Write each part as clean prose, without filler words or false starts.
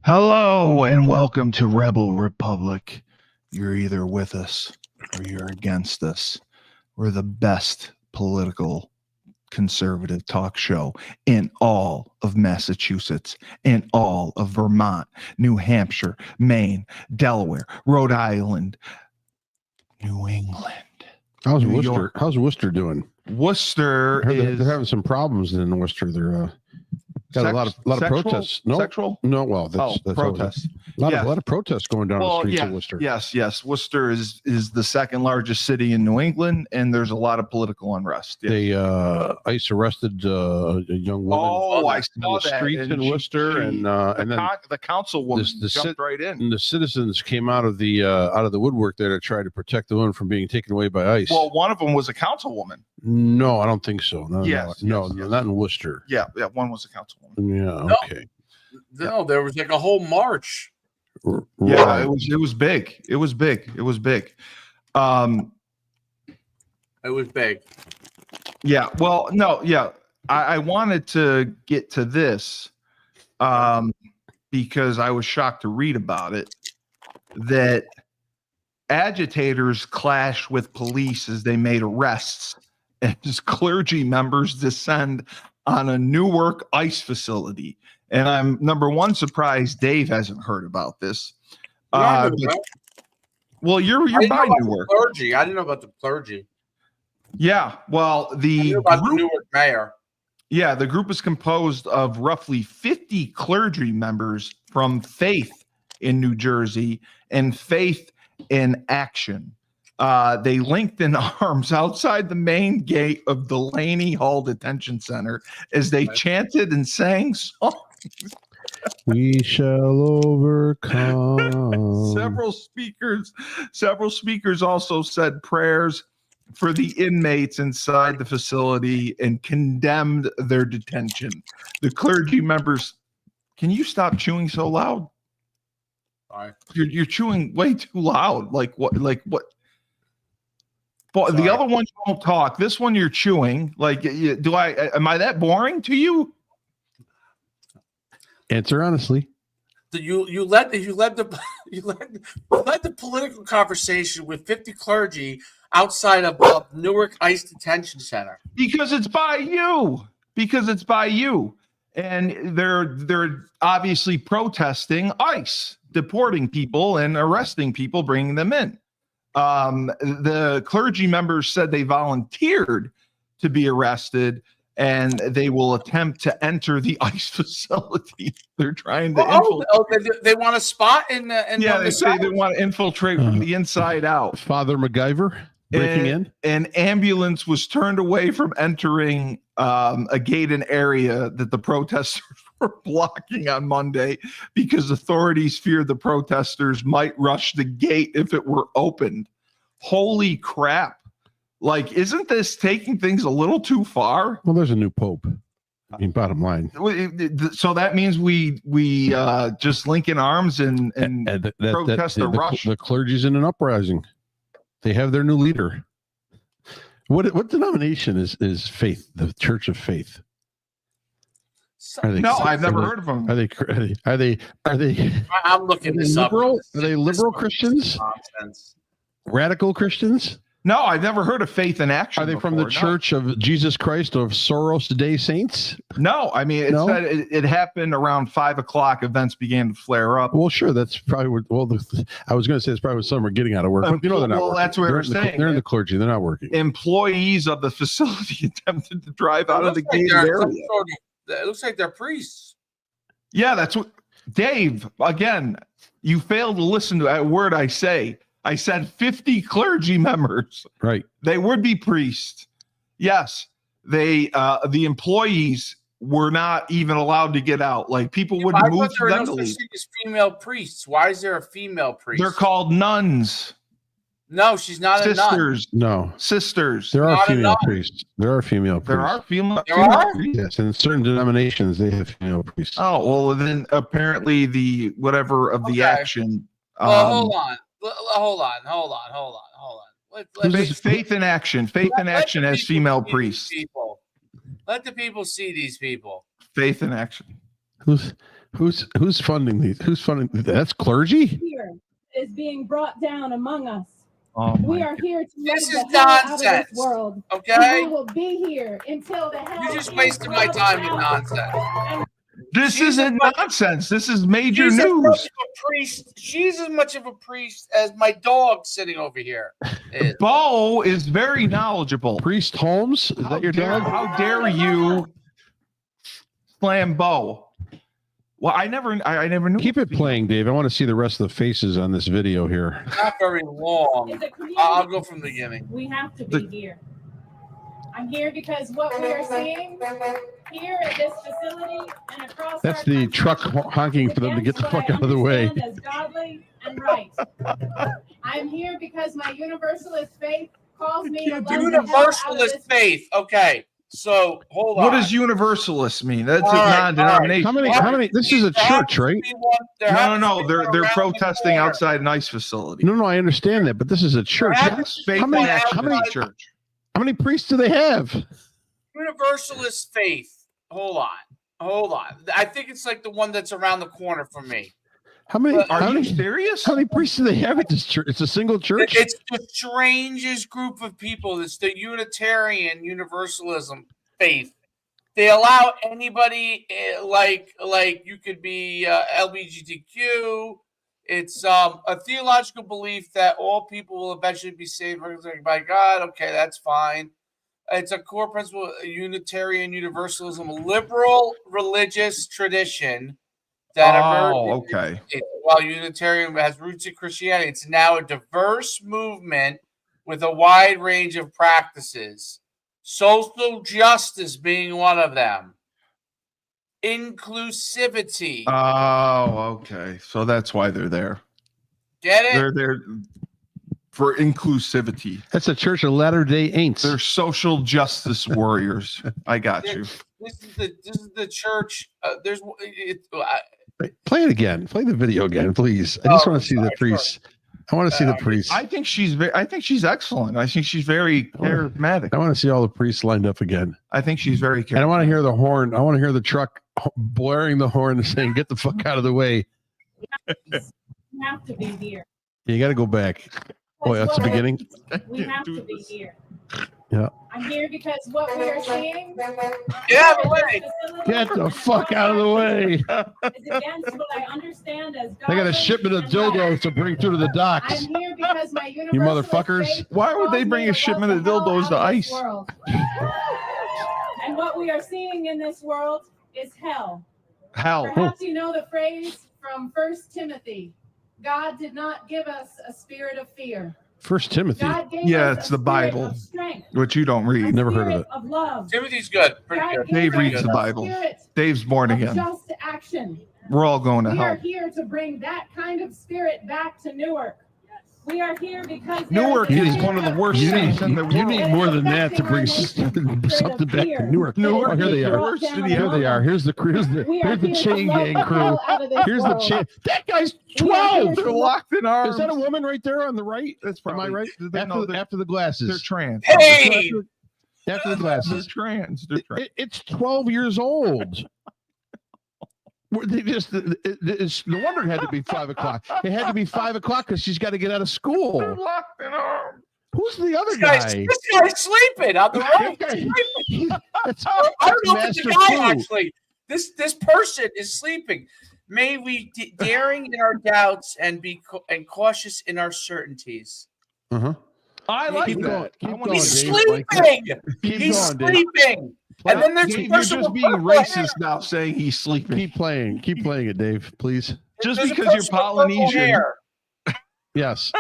Hello and welcome to Rebel Republic. You're either with us or you're against us. We're the best political conservative talk show in all of Massachusetts, in all of Vermont, New Hampshire, Maine, Delaware, Rhode Island, New England. How's New Worcester? York. How's Worcester doing? Worcester They're is having some problems in Worcester. They're got a lot of sexual? protests. No, Sexual? no. Well, that's protests. A lot of protests going down the streets of Worcester. Yes. Worcester is the second largest city in New England, and there's a lot of political unrest. Yes. They ICE arrested a young woman. Oh, I on saw the that streets in Worcester, and then the councilwoman jumped right in. And the citizens came out of the woodwork there to try to protect the woman from being taken away by ICE. Well, one of them was a councilwoman. No, I don't think so. No, yes, not in Worcester. Yeah, one was a councilwoman. Yeah, okay. No, there was like a whole march. Yeah, it was big. It was big. It was big. Yeah. Well, no. Yeah, I wanted to get to this because I was shocked to read about it that agitators clash with police as they made arrests as clergy members descend on a Newark ICE facility. And I'm number one surprised Dave hasn't heard about this. Well, you're by Newark. Clergy. I didn't know about the clergy. Yeah. Well, the Newark mayor. Yeah, the group is composed of roughly 50 clergy members from Faith in New Jersey and Faith in Action. They linked in arms outside the main gate of Delaney Hall Detention Center as they chanted and sang songs. We shall overcome. Several speakers also said prayers for the inmates inside the facility and condemned their detention. The clergy members, can you stop chewing so loud? Sorry. You're chewing way too loud. Like what? But the other one you won't talk. This one you're chewing. Like, am I that boring to you? Answer honestly. You led the political conversation with 50 clergy outside of Newark ICE Detention Center. Because it's by you. And they're obviously protesting ICE, deporting people and arresting people, bringing them in. The clergy members said they volunteered to be arrested and they will attempt to enter the ICE facility. They're trying to infiltrate. They want a spot in they say they want to infiltrate from the inside out. Father MacGyver breaking in. An ambulance was turned away from entering a gated area that the protesters were blocking on Monday because authorities feared the protesters might rush the gate if it were opened. Holy crap. Like, isn't this taking things a little too far? Well, there's a new pope. I mean, bottom line. So that means we just link in arms and protest the rush. The clergy's in an uprising. They have their new leader. What denomination is Faith? The Church of Faith. I've never heard of them. Are they? I'm looking this liberal? up. Are they liberal Christians? Nonsense. Radical Christians? No, I've never heard of Faith in Action. Are they before, from the Church of Jesus Christ of Soros Day Saints? No, I mean, said it happened around 5 o'clock. Events began to flare up. Well, sure, that's probably what. Well, I was going to say it's probably what some are getting out of work. But they're not. Well, that's what we're saying. They're in the clergy. They're not working. Employees of the facility attempted to drive out of the gated area. It looks like they're priests. Yeah, that's what Dave. Again, You failed to listen to that word I say. I said 50 clergy members. Right. They would be priests. Yes, the employees were not even allowed to get out. Like people would I move thought there for were them no to such leave. thing as female priests. Why is there a female priest? They're called nuns. No, she's not a nun. Sisters. No. Sisters. There are Not a female nun. priests. There are female priests. There are female. There are? priests? Yes, in certain denominations, they have female priests. Oh, well, then apparently the whatever of the Okay. action. Well, hold on. Faith in action. Faith in action as female priests. People. Let the people see these people. Faith in action. Who's funding these? Who's funding? That's clergy? Here is being brought down among us. Oh We my are here to This lead is the hell out of nonsense. this world. And Okay? we will be here until the hell. You just is wasted my brought time with out. nonsense. This She's isn't a- nonsense. This is major She's as much news. of a priest. She's as much of a priest as my dog sitting over here is. Bo is very knowledgeable. Priest Holmes? Is that your dog? How dare you slam Bo? Well, I never knew. Keep it playing, Dave. I want to see the rest of the faces on this video here. Not very long. It's a community. I'll go from the beginning. We have to be here. I'm here because what we are seeing here at this facility and across That's our the country truck honking for them to get the fuck out of the way. is as godly and right. I'm here because my universalist faith calls me to love the hell out of Universalist this- faith. Okay, so hold on. What does universalist mean? That's All a right, non-denomination. How many? This is a There has church, to right? be one- there has No, to no, be they're one around the protesting corner. outside an ICE facility. No, I understand that, but this is a church. There has Yes, to be faith How in many- one action how many- is church. How many priests do they have? Universalist faith. Hold on. I think it's like the one that's around the corner from me. How many? But How Are you many? serious? How many priests do they have at this church? It's a single church. It's the strangest group of people. It's the Unitarian Universalism faith. They allow anybody like you could be LGBTQ. It's a theological belief that all people will eventually be saved by God. Okay, that's fine. It's a core principle of Unitarian Universalism, a liberal religious tradition that emerged. Okay. While Unitarian has roots in Christianity, it's now a diverse movement with a wide range of practices. Social justice being one of them. Inclusivity. Oh, okay. So that's why they're there. Get it? They're there for inclusivity. That's a church of Latter-day Aints. They're social justice warriors. I got you. This is the church. Play it again. Play the video again, please. I just Oh, want to see the sorry, priests. I want to see the priests. I think she's excellent. I think she's very charismatic. I want to see all the priests lined up again. I think she's very And I charismatic. want to hear the horn. I want to hear the truck blaring the horn and saying, "Get the fuck out of the way." We have to be here. You got to go back. Oh, that's the beginning. We have to be here. Yeah. I'm here because what we are seeing Get out of the here at way. this facility Get the fuck out of the way. is against what I understand as I got a godly shipment of and right. dildos to bring through to the docks. I'm here because my You universalist motherfuckers. faith Why would they calls bring me a to shipment love of the hell dildos out to of this ICE? world. And what we are seeing in this world is hell. Hell. Perhaps you know the phrase from 1 Timothy. God did not give us a spirit of fear. First Timothy. God gave Yeah, us it's a the spirit Bible. of strength, Which you don't a read. Never heard of spirit it. of love. Timothy's good. Pretty God good. gave Dave us reads the a Bible. spirit Dave's born of again. just action. We're all going to We are hell. here to bring that kind of spirit back to Newark. We are here because there Newark a is spirit one of the of worst You fear. cities in the need, you world. need more than that to bring something back to Newark. Newark Oh, here they is the are. worst city Here they are. Here's the We are here to chain love gang the crew. hell out of this Here's the world. chain. That guy's We are 12. here They're locked in arms. Is that a woman right there on the right? That's Am I probably right? No, they're- After the They're glasses. trans. Hey! After the They're glasses. trans. They're trans. It's 12 years old. They just no wonder it had to be 5 o'clock. It had to be 5 o'clock because she's got to get out of They're school. locked in arms. Who's the other This guy? guy's sleeping on the right. That's, I don't know if it's Master a guy Fu. actually. This person is sleeping. May we daring in our doubts and be and cautious in our certainties. Uh-huh. I like Keep that. going. Keep I wanna going, He's see- Dave. sleeping. Keep He's going, Dave. sleeping. And then there's Dave, a you're person just with being purple hair. racist now, saying he's sleeping. Keep playing. Keep playing it, Dave, please. Just There's a because you're person with purple Polynesian. hair. Yes.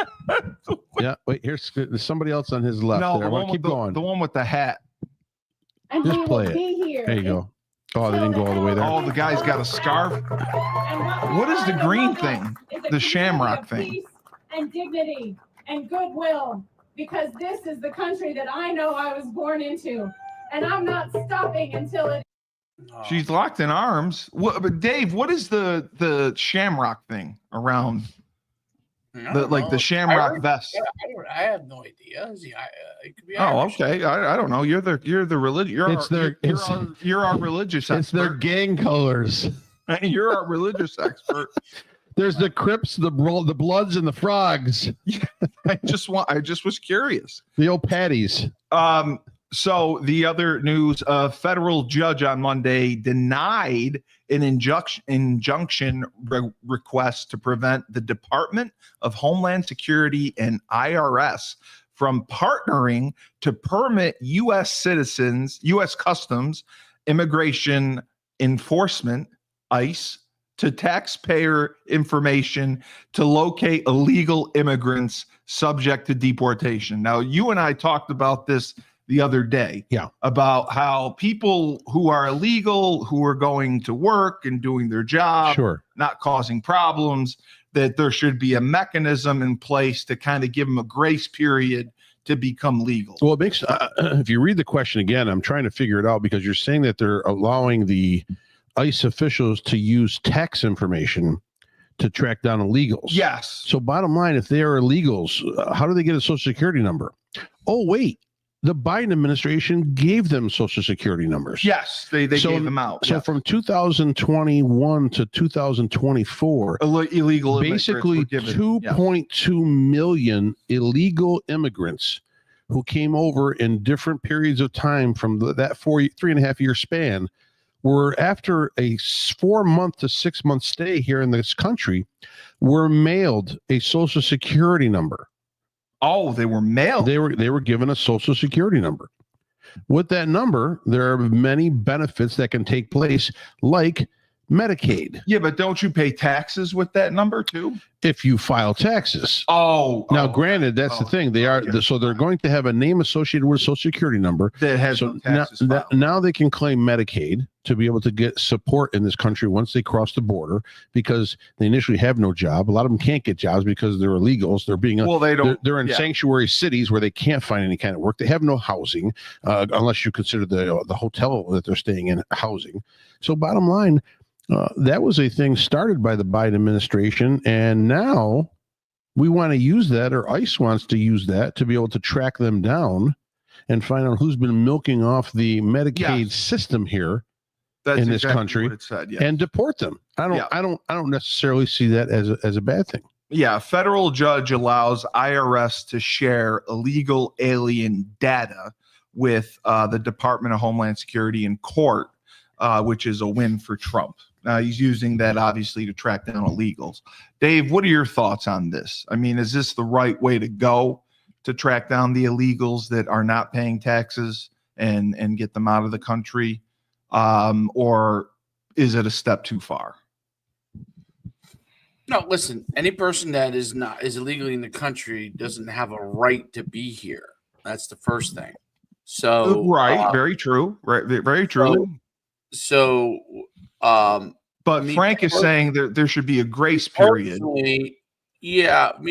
Yeah. Wait, there's somebody else on his left. No, there. I the want one to with keep going. the one with the hat. And Just we play will it. be here. There you go. Oh, they didn't go all the way there. Oh, the guy's got a scarf. What is the green thing? The shamrock thing. Peace and dignity and goodwill, because this is the country that I know I was born into, and I'm not stopping until it. Oh. She's locked in arms. But Dave, what is the shamrock thing around? I don't Like know. the shamrock Pirate? vest. I have no idea. It could be Oh, Irish. okay. I don't know. You're the religion. You're our religious It's their expert. gang colors. You're our religious expert. There's the Crips, the Bloods, and the Frogs. I just was curious. The old Patties. So the other news, a federal judge on Monday denied an injunction request to prevent the Department of Homeland Security and IRS from partnering to permit U.S. citizens, U.S. Customs, Immigration Enforcement, ICE, to taxpayer information to locate illegal immigrants subject to deportation. Now, you and I talked about this the other day, about how people who are illegal, who are going to work and doing their job, not causing problems, that there should be a mechanism in place to kind of give them a grace period to become legal. Well, it makes if you read the question again, I'm trying to figure it out, because you're saying that they're allowing the ICE officials to use tax information to track down illegals. Yes. So bottom line, if they are illegals, how do they get a social security number? Oh, wait. The Biden administration gave them social security numbers. Yes, they gave them out. So from 2021 to 2024, illegal basically 2.2 million illegal immigrants who came over in different periods of time from that 3.5 year span were, after a 4 month to 6 month stay here in this country, were mailed a social security number. Oh, they were mailed. They were given a social security number. With that number, there are many benefits that can take place, like Medicaid. Yeah, but don't you pay taxes with that number too? If you file taxes. Now, granted, that's the thing. They are so they're going to have a name associated with a social security number that has no taxes. Now they can claim Medicaid to be able to get support in this country once they cross the border, because they initially have no job. A lot of them can't get jobs because they're illegals. They're in sanctuary cities where they can't find any kind of work. They have no housing, unless you consider the hotel that they're staying in housing. So bottom line, that was a thing started by the Biden administration, and now we want to use that, or ICE wants to use that, to be able to track them down and find out who's been milking off the Medicaid system here in this country, and deport them. I don't necessarily see that as a bad thing. Yeah, a federal judge allows IRS to share illegal alien data with the Department of Homeland Security in court, which is a win for Trump. He's using that, obviously, to track down illegals. Dave, what are your thoughts on this? I mean, is this the right way to go to track down the illegals that are not paying taxes and get them out of the country? Or is it a step too far? No, listen, any person that is illegally in the country doesn't have a right to be here. That's the first thing. So very true. Right, very true. But Frank is saying there should be a grace period. Me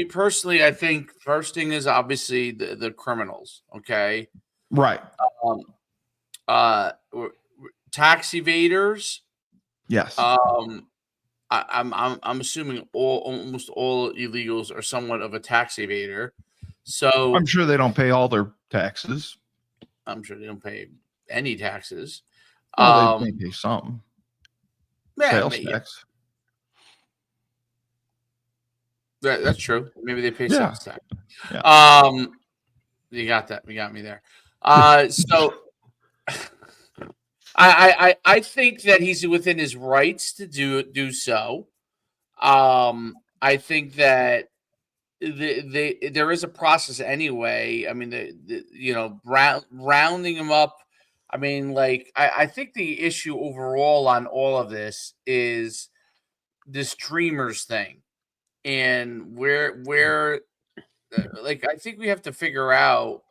personally, I think first thing is obviously the criminals. Okay. Right. Tax evaders. Yes. I'm assuming almost all illegals are somewhat of a tax evader. So I'm sure they don't pay all their taxes. I'm sure they don't pay any taxes. Well, they pay some. Sales tax. That's true. Maybe they pay sales tax. Yeah. You got that. You got me there. So I think that he's within his rights to do so. I think that there is a process anyway. I mean, rounding him up. I mean, I think the issue overall on all of this is this dreamers thing, and where like I think we have to figure out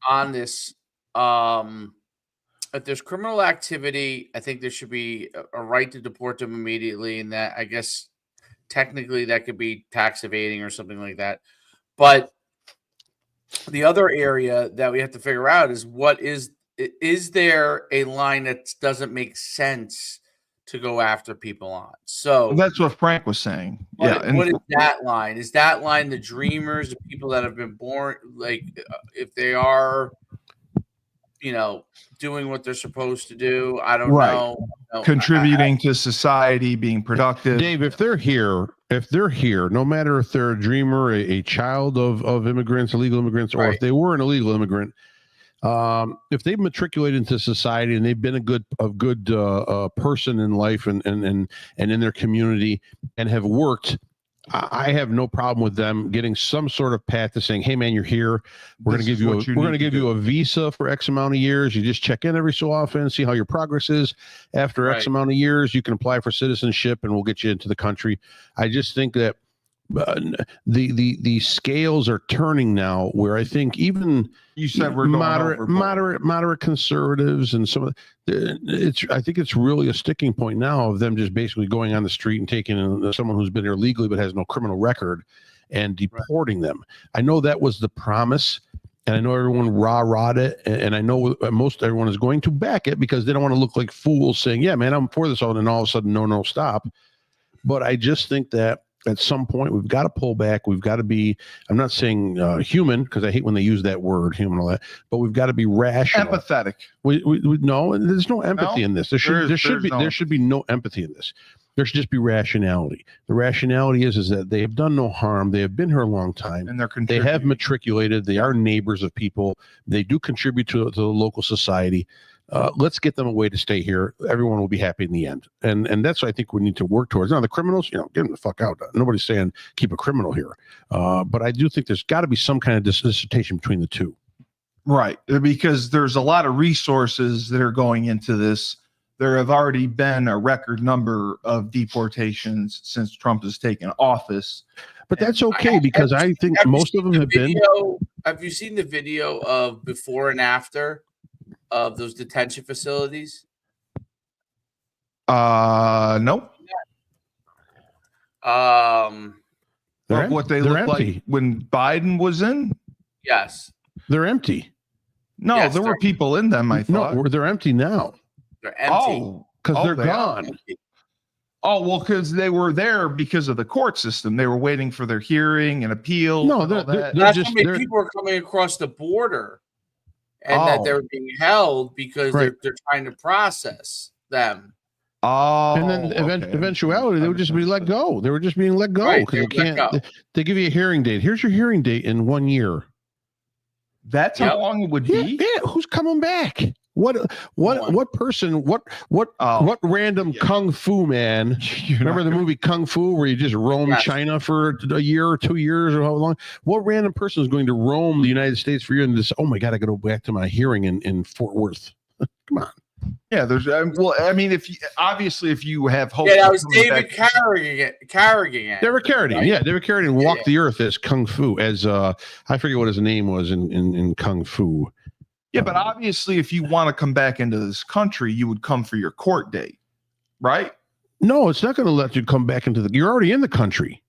on this. If there's criminal activity, I think there should be a right to deport them immediately, and that I guess technically that could be tax evading or something like that. But the other area that we have to figure out is there a line that doesn't make sense to go after people on? So that's what Frank was saying. What is that line? Is that line the dreamers, the people that have been born, like if they are, doing what they're supposed to do? I don't know. Contributing to society, being productive. Dave, if they're here, no matter if they're a dreamer, a child of immigrants, illegal immigrants, or if they were an illegal immigrant, if they've matriculated into society and they've been a good person in life and in their community and have worked, I have no problem with them getting some sort of path to saying, "Hey, man, you're here. We're going to give you a visa for X amount of years. You just check in every so often, see how your progress is. After X amount of years, you can apply for citizenship, and we'll get you into the country." I just think that the scales are turning now, where I think even you said we're moderate conservatives and some of I think it's really a sticking point now of them just basically going on the street and taking someone who's been here legally but has no criminal record and deporting them. I know that was the promise, and I know everyone rah-rahed it, and I know most everyone is going to back it because they don't want to look like fools saying, "Yeah, man, I'm for this," and then all of a sudden, no, stop. But I just think that at some point, we've got to pull back. We've got to be, I'm not saying human, because I hate when they use that word, human, all that, but we've got to be rational. Empathetic. No, there's no empathy in this. There should be no empathy in this. There should just be rationality. The rationality is that they have done no harm. They have been here a long time. And they have matriculated. They are neighbors of people. They do contribute to the local society. Let's get them a way to stay here. Everyone will be happy in the end. And that's what I think we need to work towards. Now, the criminals, get them the fuck out. Nobody's saying keep a criminal here. But I do think there's got to be some kind of dissertation between the two. Right. Because there's a lot of resources that are going into this. There have already been a record number of deportations since Trump has taken office. But that's okay, because I think most of them have been. Have you seen the video of before and after of those detention facilities? Nope. What they look like when Biden was in? Yes. They're empty. No, yes, there were people in them, I thought. No, they're empty now. They're empty. Oh, because they're gone. Oh, well, because they were there because of the court system. They were waiting for their hearing and appeal. No, that's how many people are coming across the border. And that they're being held because they're trying to process them. Oh, and then eventuality, they would just be let go. They were just being let go because they give you a hearing date. Here's your hearing date in 1 year. That's how long it would be. Yeah, who's coming back? What person? What random kung fu man? Remember the movie Kung Fu, where you just roam China for a year or 2 years or how long? What random person is going to roam the United States for a year and just, oh my God, I got to go back to my hearing in Fort Worth? Come on. Yeah, there's well, I mean, if you have hope. Yeah, that was David Carradine. David Carradine, yeah, David Carradine walked the earth as Kung Fu, as I forget what his name was in Kung Fu. Yeah, but obviously, if you want to come back into this country, you would come for your court date, right? No, it's not going to let you come back into you're already in the country,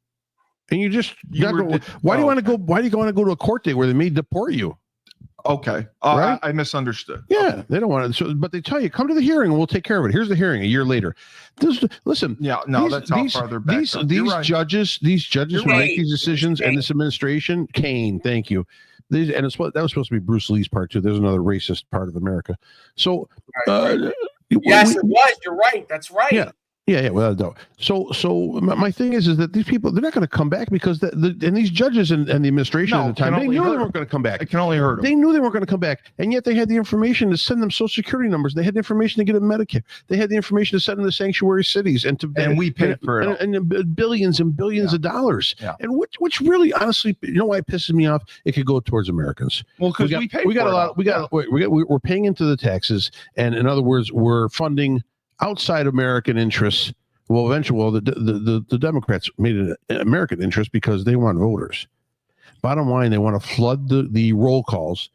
and why do you want to go? Why do you want to go to a court date where they may deport you? Okay, right? I misunderstood. Yeah, they don't want to. But they tell you, come to the hearing, and we'll take care of it. Here's the hearing a year later. Listen. Yeah, no, that's how farther back. These judges who make these decisions, and this administration, Kane, thank you. That was supposed to be Bruce Lee's part too. There's another racist part of America. So, yes, it was. You're right. That's right. Yeah. Well, no. So my thing is that these people, they're not going to come back because and these judges and the administration at the time, they knew they weren't going to come back. It can only hurt them. They knew they weren't going to come back, and yet they had the information to send them Social Security numbers. They had the information to get them Medicare. They had the information to send them to sanctuary cities, and we paid for it, and billions and billions of dollars. Yeah. And which really, honestly, you know why it pisses me off? It could go towards Americans. Well, because we're paying into the taxes, and in other words, we're funding outside American interests Well, eventually, the Democrats made it an American interest because they want voters. Bottom line, they want to flood the roll calls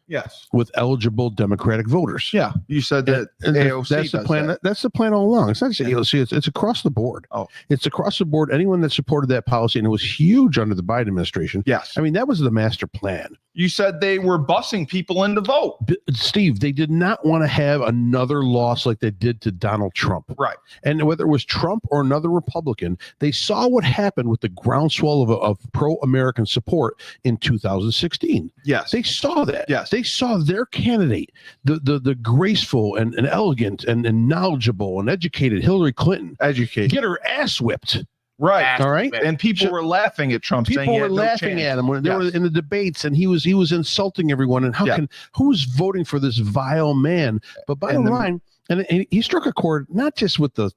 with eligible Democratic voters. Yeah, you said that AOC that's the plan. That. That's the plan all along. It's not just AOC. It's across the board. Oh, it's across the board. Anyone that supported that policy, and it was huge under the Biden administration. Yes, I mean that was the master plan. You said they were busing people in to vote. Steve, they did not want to have another loss like they did to Donald Trump. Right. And whether it was Trump or another Republican, they saw what happened with the groundswell of pro-American support in 2016. Yes. They saw that. Yes. They saw their candidate, the graceful and elegant and knowledgeable and educated Hillary Clinton, get her ass whipped. Right. All right. And people were laughing at Trump. People were laughing at him when they were in the debates, and he was insulting everyone. And who's voting for this vile man? But bottom line, and he struck a chord not just with the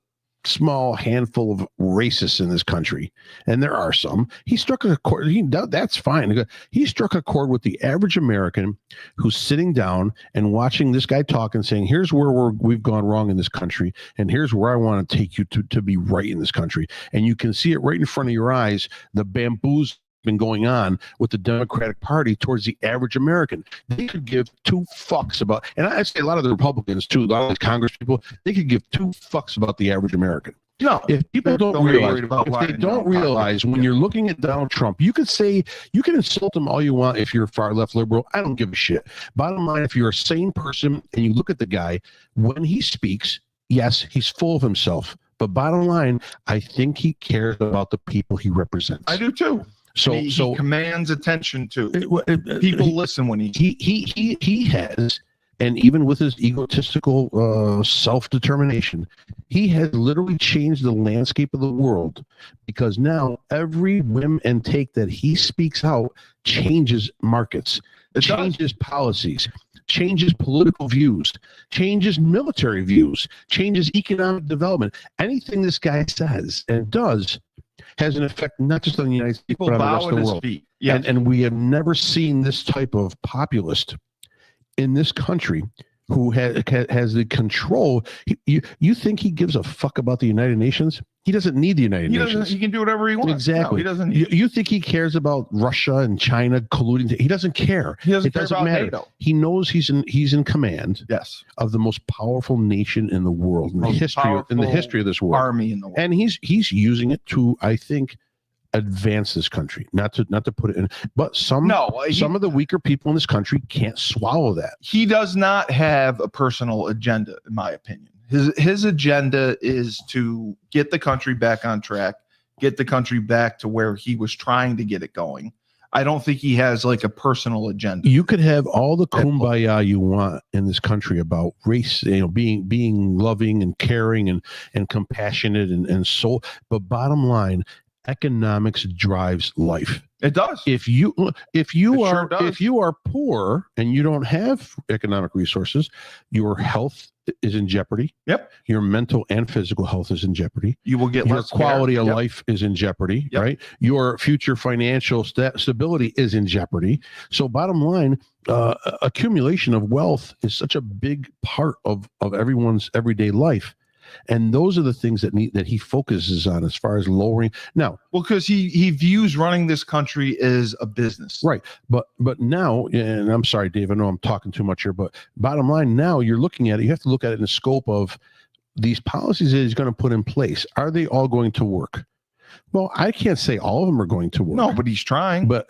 small handful of racists in this country, and there are some. He struck a chord. That's fine. He struck a chord with the average American who's sitting down and watching this guy talk and saying, "Here's where we've gone wrong in this country, and here's where I want to take you to be right in this country." And you can see it right in front of your eyes. The bamboos been going on with the Democratic Party towards the average American. They could give two fucks about, and I say a lot of the Republicans too, a lot of the Congress people, they could give two fucks about the average American. No, if people don't realize when you're looking at Donald Trump, you can insult him all you want if you're a far left liberal. I don't give a shit. Bottom line, if you're a sane person and you look at the guy, when he speaks, yes, he's full of himself. But bottom line, I think he cares about the people he represents. I do too. So he commands attention too. People listen when he has, and even with his egotistical self-determination, he has literally changed the landscape of the world, because now every whim and take that he speaks out changes markets, changes policies, changes political views, changes military views, changes economic development. Anything this guy says and does has an effect not just on the United States, but on the rest of the world. Yes. And we have never seen this type of populist in this country who has the control. You think he gives a fuck about the United Nations? He doesn't need the United Nations. He can do whatever he wants. Exactly. No, he doesn't. You think he cares about Russia and China colluding? He doesn't care. It doesn't matter. NATO. He knows he's in command. Yes. Of the most powerful nation in the world, in the history of this world, army in the world, and he's using it to, I think, advance this country. Not to put it in, but some of the weaker people in this country can't swallow that. He does not have a personal agenda, in my opinion. His agenda is to get the country back on track, get the country back to where he was trying to get it going. I don't think he has like a personal agenda. You could have all the kumbaya you want in this country about race, being loving and caring and compassionate and so, but bottom line, economics drives life. It does. If you are poor and you don't have economic resources, your health is in jeopardy. Yep. Your mental and physical health is in jeopardy. You will get your less quality of life is in jeopardy, right? Your future financial stability is in jeopardy. So bottom line, accumulation of wealth is such a big part of everyone's everyday life. And those are the things that he focuses on as far as lowering. Now, well, because he views running this country as a business, right? But now, and I'm sorry, Dave, I know I'm talking too much here, but bottom line, now you're looking at it. You have to look at it in the scope of these policies that he's going to put in place. Are they all going to work? Well, I can't say all of them are going to work. No, but he's trying. But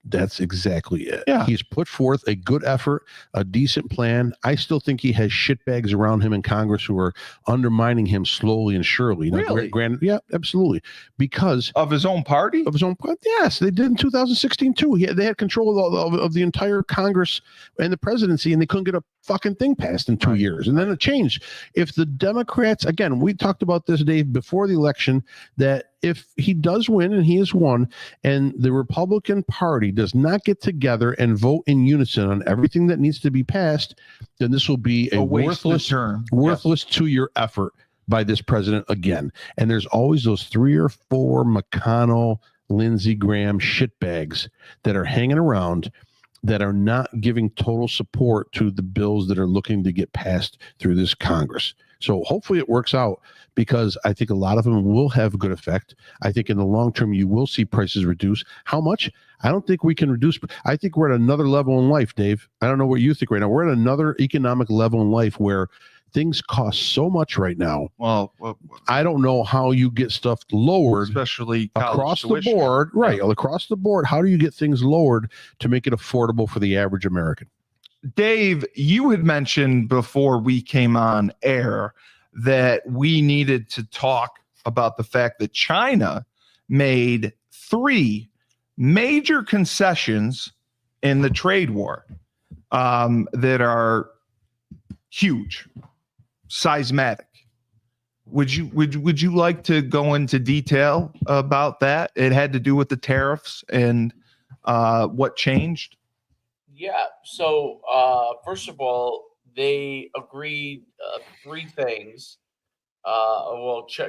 that's exactly it. Yeah. He's put forth a good effort, a decent plan. I still think he has shitbags around him in Congress who are undermining him slowly and surely. Really? Granted, yeah, absolutely. Because of his own party? Of his own party. Yes, they did in 2016 too. They had control of the entire Congress and the presidency, and they couldn't get a fucking thing passed in 2 years. And then it changed. If the Democrats, again, we talked about this, Dave, before the election, that if he does win, and he has won, and the Republican Party does not get together and vote in unison on everything that needs to be passed, then this will be a worthless 2-year effort by this president again. And there's always those 3 or 4 McConnell, Lindsey Graham shitbags that are hanging around that are not giving total support to the bills that are looking to get passed through this Congress. So hopefully it works out, because I think a lot of them will have a good effect. I think in the long term, you will see prices reduce. How much? I don't think we can reduce. I think we're at another level in life, Dave. I don't know what you think right now. We're at another economic level in life where things cost so much right now. Well, I don't know how you get stuff lowered, especially across the board, right? Yeah. Across the board, how do you get things lowered to make it affordable for the average American? Dave, you had mentioned before we came on air that we needed to talk about the fact that China made 3 major concessions in the trade war that are huge, seismic. Would you like to go into detail about that? It had to do with the tariffs and what changed. Yeah. So first of all, they agreed 3 things.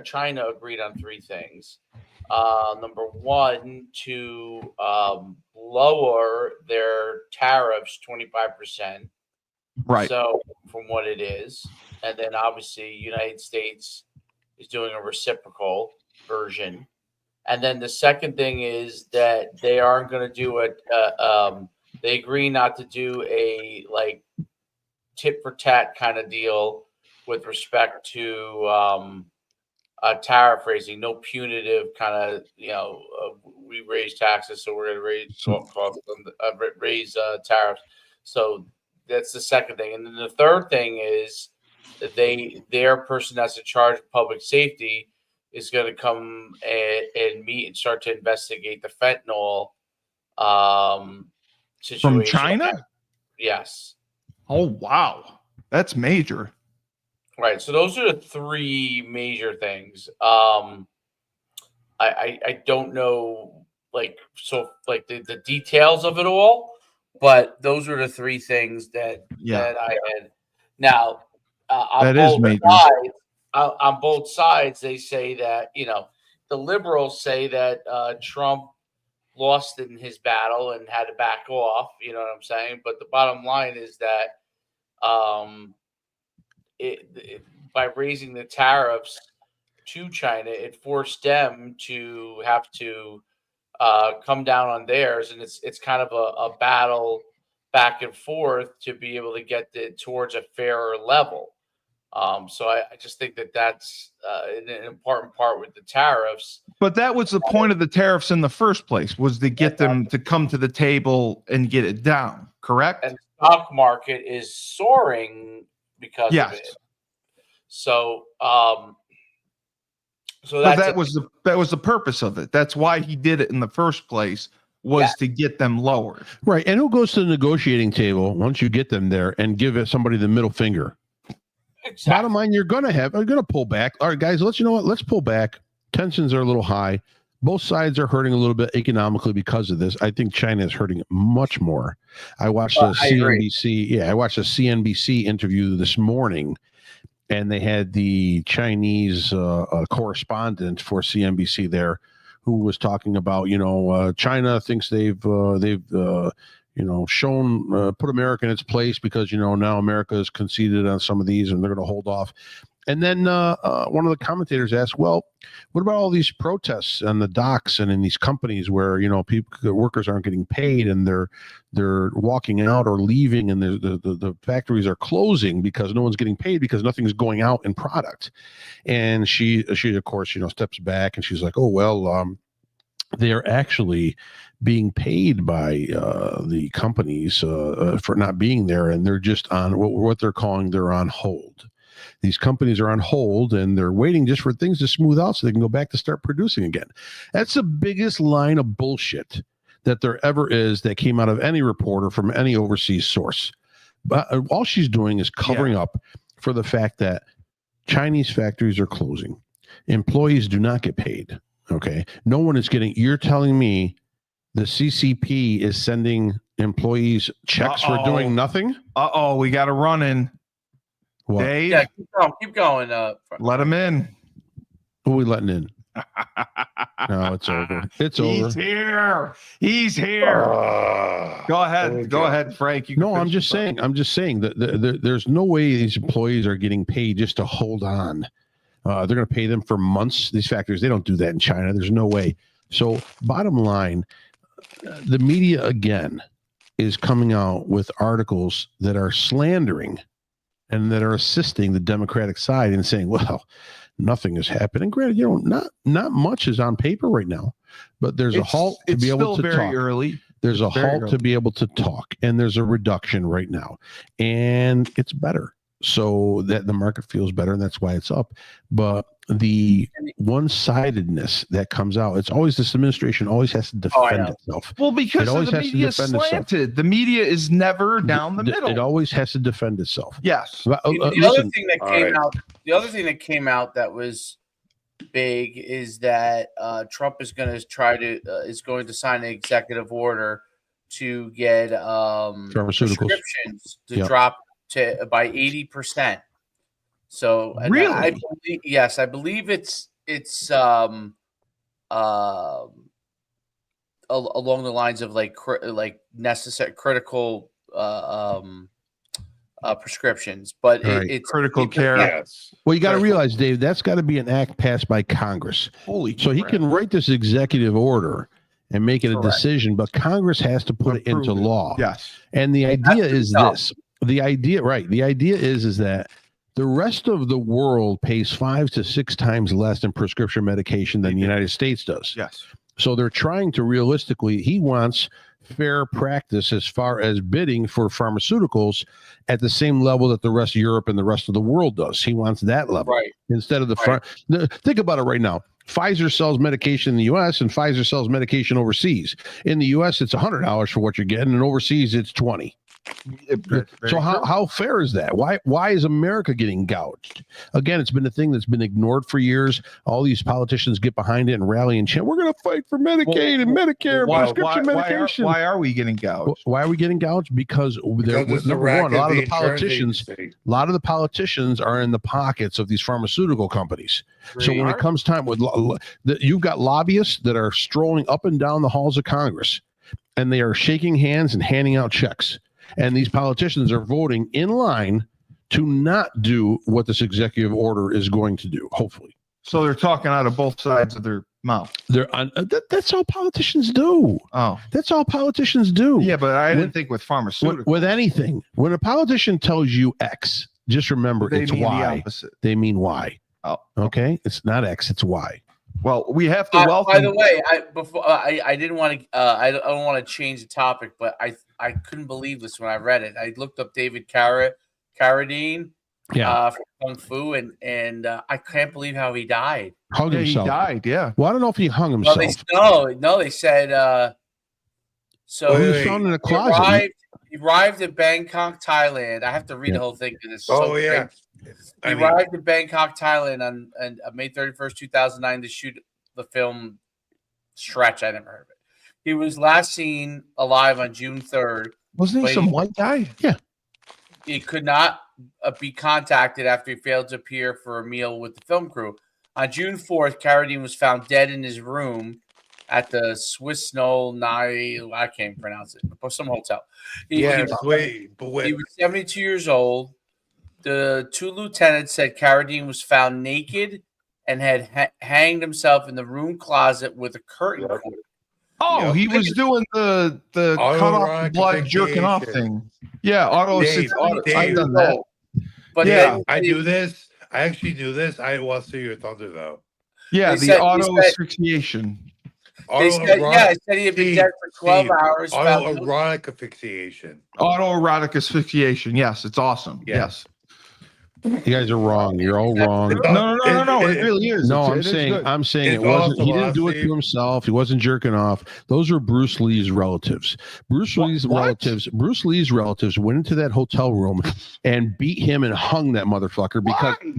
China agreed on 3 things. Number 1, to lower their tariffs 25%. Right. So from what it is, and then obviously United States is doing a reciprocal version. And then the second thing is that they aren't going to do it. They agree not to do a like tit for tat kind of deal with respect to tariff raising. No punitive kind of, we raise taxes, so we're going to raise tariffs. So that's the second thing. And then the third thing is that their person that's in charge of public safety is going to come and meet and start to investigate the fentanyl situation. From China? Yes. Oh, wow. That's major. Right. So those are the 3 major things. I don't know, the details of it all, but those are the 3 things that I had. Now, that is major. On both sides, they say that, the liberals say that Trump lost in his battle and had to back off, you know what I'm saying? But the bottom line is that by raising the tariffs to China, it forced them to have to come down on theirs, and it's kind of a battle back and forth to be able to get towards a fairer level. So I just think that's an important part with the tariffs. But that was the point of the tariffs in the first place, was to get them to come to the table and get it down, correct? And the stock market is soaring because of it. So that was the purpose of it. That's why he did it in the first place, was to get them lowered. Right. And who goes to the negotiating table once you get them there and give somebody the middle finger? Exactly. Bottom line, you're going to pull back. All right, guys, let's pull back. Tensions are a little high. Both sides are hurting a little bit economically because of this. I think China is hurting much more. I watched a CNBC interview this morning, and they had the Chinese correspondent for CNBC there, who was talking about, China thinks they've shown, put America in its place because, now America has conceded on some of these and they're going to hold off. And then one of the commentators asked, well, what about all these protests on the docks and in these companies where, workers aren't getting paid and they're walking out or leaving, and the factories are closing because no one's getting paid because nothing's going out in product. And she of course, steps back and she's like, oh, well, they are actually being paid by the companies for not being there, and they're just on what they're calling, they're on hold. These companies are on hold and they're waiting just for things to smooth out so they can go back to start producing again. That's the biggest line of bullshit that there ever is that came out of any reporter from any overseas source. But all she's doing is covering up for the fact that Chinese factories are closing. Employees do not get paid. Okay. No one is getting, you're telling me the CCP is sending employees checks for doing nothing? We got a run in. What? Dave? Yeah, keep going. Let him in. Who are we letting in? No, it's over. It's He's over. here. He's here. Go ahead, Frank. No, I'm just saying that there's no way these employees are getting paid just to hold on. They're going to pay them for months. These factories, they don't do that in China. There's no way. So bottom line, the media again is coming out with articles that are slandering and that are assisting the Democratic side and saying, well, nothing is happening. Granted, not much is on paper right now, but there's a halt to be able to talk. It's still very early. There's a halt to be able to talk, and there's a reduction right now, and it's better so that the market feels better, and that's why it's up. But the one-sidedness that comes out, it's always this administration always has to defend itself. Well, because the media is slanted. The media is never down the middle. It always has to defend itself. Yes. The other thing that came out that was big is that Trump is going to sign an executive order to get prescriptions to drop by 80%. So really, I believe it's along the lines of like necessary critical prescriptions, but it's critical care. Yes. Well, you got to realize, Dave, that's got to be an act passed by Congress. So he can write this executive order and make it a decision, but Congress has to put it into law. Yes. And the idea is this. The idea is that the rest of the world pays 5 to 6 times less in prescription medication than the United States does. Yes. So they're trying to he wants fair practice as far as bidding for pharmaceuticals at the same level that the rest of Europe and the rest of the world does. He wants that level. Right. Instead of think about it right now. Pfizer sells medication in the U.S. and Pfizer sells medication overseas. In the U.S., it's $100 for what you're getting, and overseas, it's $20. So how fair is that? Why is America getting gouged? Again, it's been a thing that's been ignored for years. All these politicians get behind it and rally and chant, we're going to fight for Medicaid and Medicare, prescription medication. Why are we getting gouged? Why are we getting gouged? Because number one, a lot of the politicians are in the pockets of these pharmaceutical companies. So when it comes time you've got lobbyists that are strolling up and down the halls of Congress, and they are shaking hands and handing out checks. And these politicians are voting in line to not do what this executive order is going to do, hopefully. So they're talking out of both sides of their mouth. That's all politicians do. Oh. That's all politicians do. Yeah, but I didn't think with pharmaceuticals. With anything. When a politician tells you X, just remember it's Y. They mean Y. Oh. Okay? It's not X, it's Y. Well, we have to welcome. By the way, I didn't want to. I don't want to change the topic, but I couldn't believe this when I read it. I looked up David Carradine, for Kung Fu, and I can't believe how he died. Hung himself. He died. Yeah. Well, I don't know if he hung himself. No, they said. So he was found in a closet. He arrived in Bangkok, Thailand. I have to read the whole thing because it's yeah. He arrived in Bangkok, Thailand on May 31st, 2009 to shoot the film Stretch. I never heard of it. He was last seen alive on June 3rd. Wasn't he some white guy? Yeah. He could not be contacted after he failed to appear for a meal with the film crew. On June 4th, Carradine was found dead in his room at the Swiss Knoll I can't pronounce it. Some hotel. He was 72 years old. The 2 lieutenants said Carradine was found naked and had hanged himself in the room closet with a curtain cord. Oh, he was doing the cut off blood jerking off thing. Yeah, I've done that. But I do this. I actually do this. I will see your thunder though. Yeah, the auto asphyxiation. I said he had been dead for 12 hours. Autoerotic asphyxiation. Autoerotic asphyxiation. Yes, it's awesome. Yes. You guys are wrong. You're all wrong. No. It really is. No, I'm saying it wasn't. He didn't do it to himself. He wasn't jerking off. Those are Bruce Lee's relatives. Bruce Lee's relatives went into that hotel room and beat him and hung that motherfucker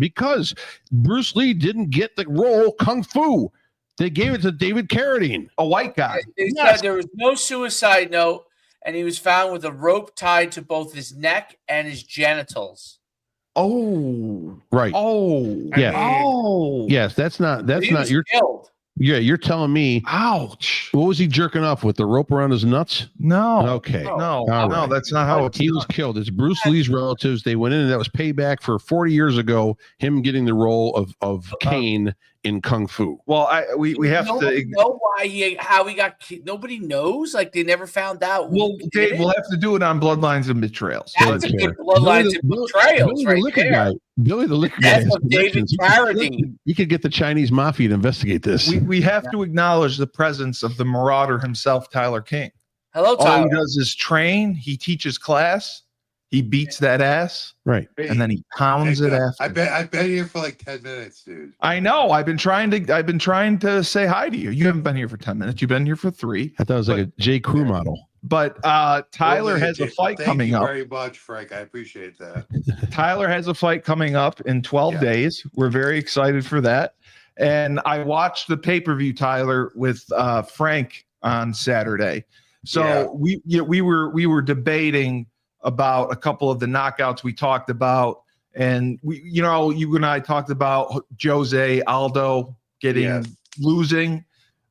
because Bruce Lee didn't get the role Kung Fu. They gave it to David Carradine, a white guy. They said there was no suicide note, and he was found with a rope tied to both his neck and his genitals. Oh, right. Oh, yeah. Oh, yes. That's not your. Killed. Yeah, you're telling me. Ouch. What was he jerking off with? The rope around his nuts? No. Okay. No. All No, right. that's not how it's He was killed. It's Bruce Lee's relatives. They went in, and that was payback for 40 years ago. Him getting the role of Kane in Kung Fu. Well, we have to know how he got killed. Nobody knows. Like they never found out. Well, Dave, we'll have to do it on Bloodlines and Betrayals. That's a good Bloodlines and Betrayals, right there. Billy the Liquor Guy. That's David Carradine. You could get the Chinese mafia to investigate this. We have to acknowledge the presence of the marauder himself, Tyler King. Hello, Tyler. All he does is train. He teaches class. He beats that ass. Right. And then he pounds it after. I've been here for like 10 minutes, dude. I know. I've been trying to say hi to you. You haven't been here for 10 minutes. You've been here for 3. I thought it was like a J. Crew model. But Tyler has a fight coming up. Thank you very much, Frank. I appreciate that. Tyler has a fight coming up in 12 days. We're very excited for that. And I watched the pay-per-view, Tyler, with Frank on Saturday. So we were debating about a couple of the knockouts we talked about, and you and I talked about Jose Aldo losing.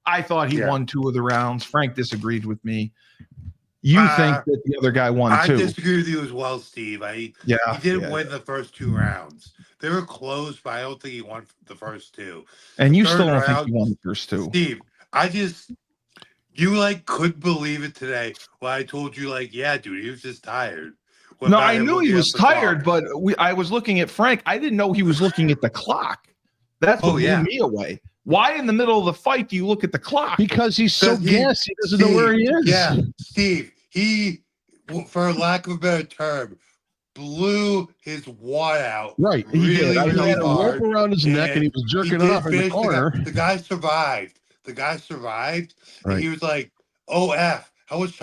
I thought he won 2 of the rounds. Frank disagreed with me. You think that the other guy won 2? I disagree with you as well, Steve. He didn't win the first 2 rounds. They were close, but I don't think he won the first 2. And you still don't think he won the first 2? Steve, you couldn't believe it today when I told you yeah, dude, he was just tired. No, I knew he was tired, but I was looking at Frank. I didn't know he was looking at the clock. That's what blew me away. Why in the middle of the fight do you look at the clock? Because he's so gassed, he doesn't know where he is. Yeah, Steve, he, for lack of a better term, blew his wad out. Right, he did. He had a rope around his neck, and he was jerking off in the corner. The guy survived. Right. And he was like, "Oh F, how much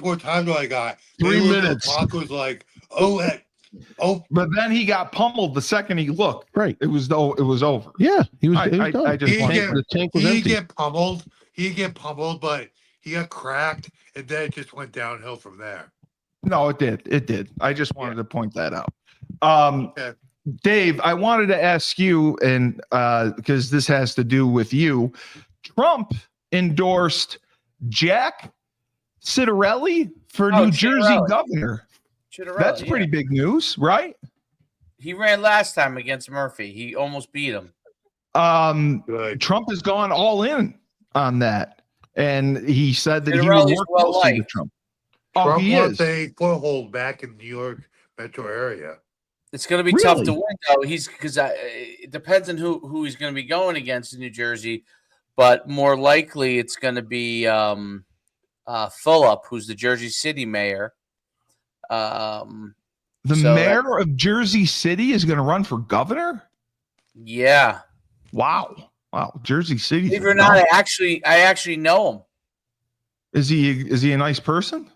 more time do I got?" 3 minutes. The clock was like, "Oh F." Oh, but then he got pummeled the second he looked. Right, it was over. Yeah, he was. The tank was empty. He get pummeled, but he got cracked, and then it just went downhill from there. No, it did. I just wanted to point that out. Dave, I wanted to ask you, and because this has to do with you, Trump endorsed Jack Ciattarelli for New Jersey governor. That's pretty big news, right? He ran last time against Murphy. He almost beat him. Trump has gone all in on that, and he said that he would work closely with Trump. Trump wants a foothold back in the New York metro area. It's going to be tough to win, though. Because it depends on who he's going to be going against in New Jersey, but more likely it's going to be Fulop, who's the Jersey City mayor. Mayor of Jersey City is going to run for governor? Yeah. Wow. Jersey City. Believe it or not, I actually know him. Is he a nice person?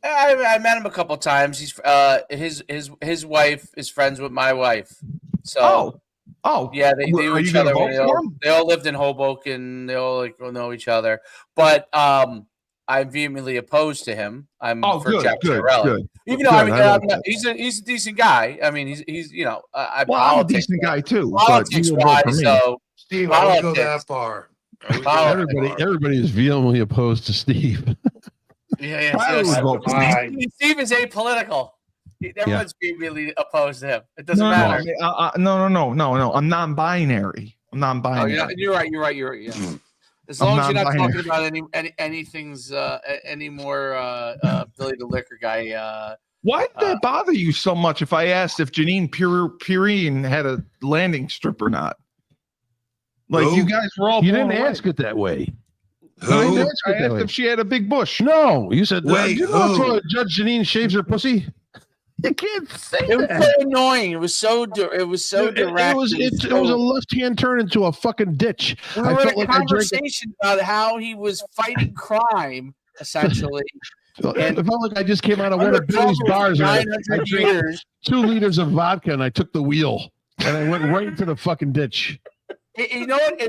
I met him a couple times. He's his wife is friends with my wife. So yeah, they knew each other. They all lived in Hoboken. They all know each other. But I'm vehemently opposed to him. I'm for Jack Ciattarelli. Even though he's a decent guy. I mean, he's I'm a decent guy too. Politics wise, so Steve, I won't go that far. Everybody is vehemently opposed to Steve. Yeah. Steve is apolitical. Everyone's vehemently opposed to him. It doesn't matter. No. I'm non-binary. You're right. Yeah. As long as you're not talking about anything's any more Billy the Liquor Guy. Why did that bother you so much if I asked if Janine Pirine had a landing strip or not? You guys were all. You didn't ask it that way. I asked if she had a big bush. No, you said. Wait, Judge Janine shaves her pussy? You can't say that. It was so annoying. It was so direct. It was a left-hand turn into a fucking ditch. We were in a conversation about how he was fighting crime, essentially. It felt like I just came out of one of Billy's bars. I drank 2 liters of vodka and I took the wheel and I went right into the fucking ditch. You know what?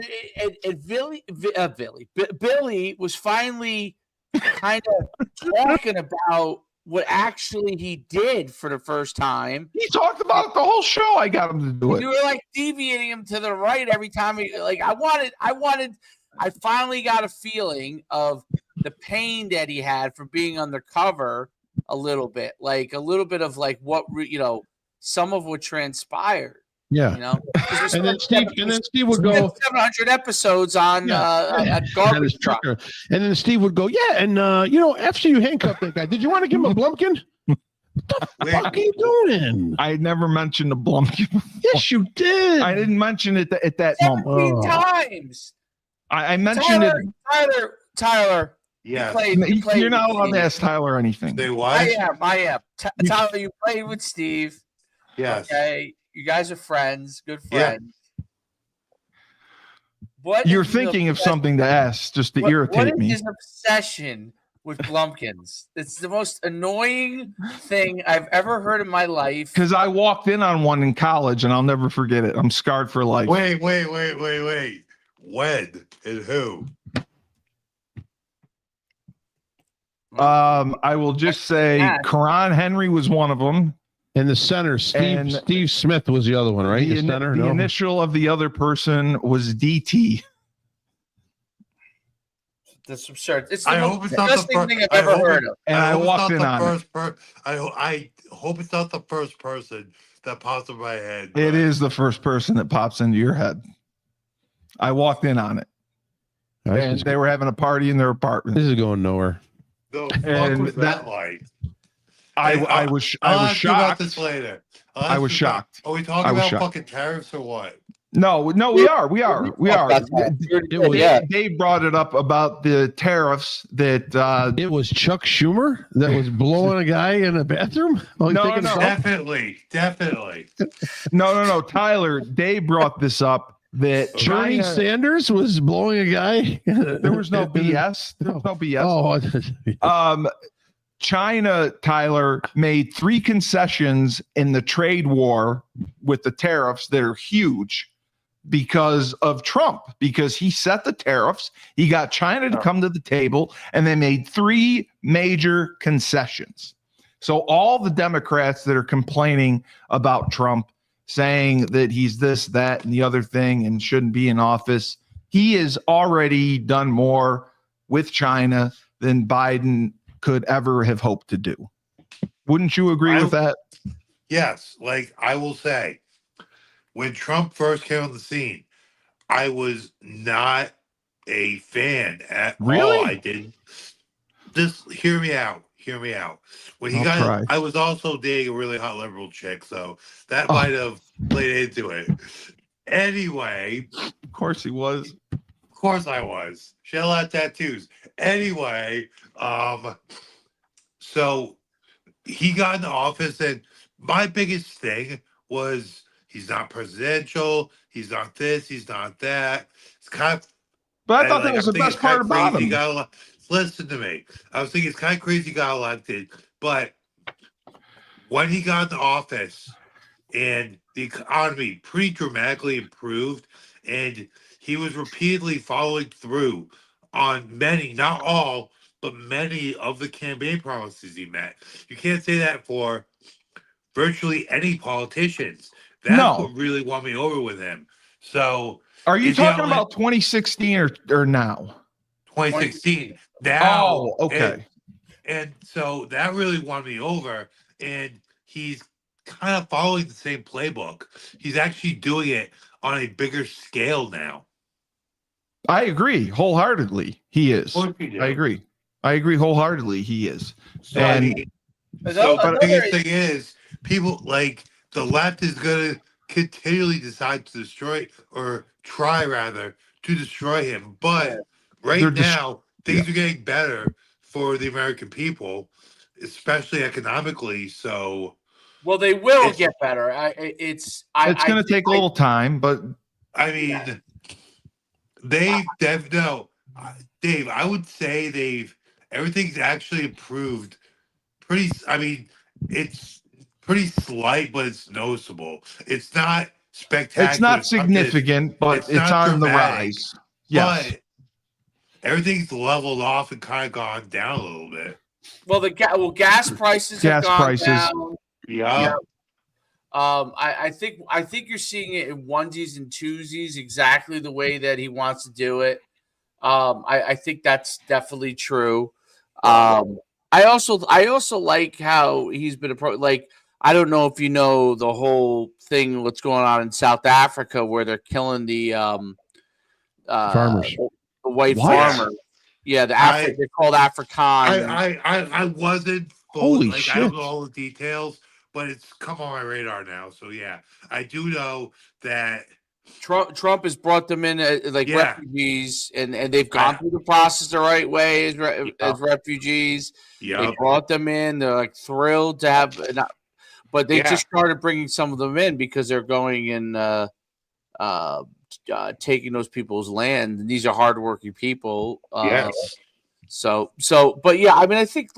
Billy was finally kind of talking about what actually he did for the first time. He talked about it the whole show. I got him to do it. You were like deviating him to the right every time. I finally got a feeling of the pain that he had for being undercover a little bit, like a little bit of like what, some of what transpired. Yeah. And then Steve would go 700 episodes on a garbage truck. And then Steve would go, after you handcuffed that guy, did you want to give him a Blumpkin? What the fuck are you doing? I never mentioned a Blumpkin. Yes, you did. I didn't mention it at that 17 moment. times. I mentioned Tyler. Yeah. You're not allowed to ask Tyler anything. Say what? I am. Tyler, you played with Steve. Yes. Okay. You guys are friends, good friends. Yeah. You're thinking of something to ask just to irritate me. What is his obsession with Blumpkins? It's the most annoying thing I've ever heard in my life. Because I walked in on one in college and I'll never forget it. I'm scarred for life. Wait. When and who? I will just say Karan Henry was one of them. And the center, Steve Smith was the other one, right? The center. The initial of the other person was DT. That's absurd. It's I hope it's not the first thing I've ever heard of. And I walked in on it. I hope it's not the first person that pops in my head. It is the first person that pops into your head. I walked in on it. And they were having a party in their apartment. This is going nowhere. The fuck was that like? I was shocked. About this later. I was shocked. Are we talking about fucking tariffs or what? No, we are. Dave brought it up about the tariffs that it was Chuck Schumer that was blowing a guy in a bathroom. No, definitely. No. Tyler, Dave brought this up that Bernie Sanders was blowing a guy. There was no BS. There was no BS. Oh, China, Tyler, made 3 concessions in the trade war with the tariffs that are huge because of Trump, because he set the tariffs. He got China to come to the table, and they made 3 major concessions. So all the Democrats that are complaining about Trump, saying that he's this, that, and the other thing and shouldn't be in office, he has already done more with China than Biden could ever have hoped to do. Wouldn't you agree with that? Yes. Like I will say, when Trump first came on the scene, I was not a fan at all. I didn't. Just hear me out. When he I was also dating a really hot liberal chick, so that might have played into it. Anyway. Of course he was. Of course I was. She had a lot of tattoos. Anyway, so he got into office, and my biggest thing was he's not presidential, he's not this, he's not that. It's kind of, but I thought that was the best part about him. Listen to me. I was thinking it's kind of crazy he got elected, but when he got into office and the economy pretty dramatically improved, and he was repeatedly following through on many, not all, but many of the campaign promises he met. You can't say that for virtually any politicians. That's what really won me over with him. So, are you talking about 2016 or now? 2016. Now. Oh, okay. And so that really won me over. And he's kind of following the same playbook. He's actually doing it on a bigger scale now. I agree wholeheartedly. He is. I agree wholeheartedly. He is. But the biggest thing is, people like the left is going to continually decide to destroy, or try rather to destroy him. But now things are getting better for the American people, especially economically. So, well, they will get better. It's going to take a little time, but I mean, Dave, I would say everything's actually improved. It's pretty slight, but it's noticeable. It's not spectacular. It's not significant, but it's on the rise. Yes. But everything's leveled off and kind of gone down a little bit. Well, gas prices have gone down. Yeah. I think you're seeing it in onesies and twosies exactly the way that he wants to do it. I think that's definitely true. I also like how he's been like, I don't know if you know the whole thing, what's going on in South Africa where they're killing the farmers, the white farmers. Yeah, they're called Afrikaans. I wasn't holy like, shit. I don't know all the details, but it's come on my radar now. So yeah, I do know that Trump has brought them in like refugees, and they've gone through the process the right way as refugees. They brought them in. They're like thrilled to have, but they just started bringing some of them in because they're going and taking those people's land. And these are hardworking people. Yes. So, but yeah, I mean, I think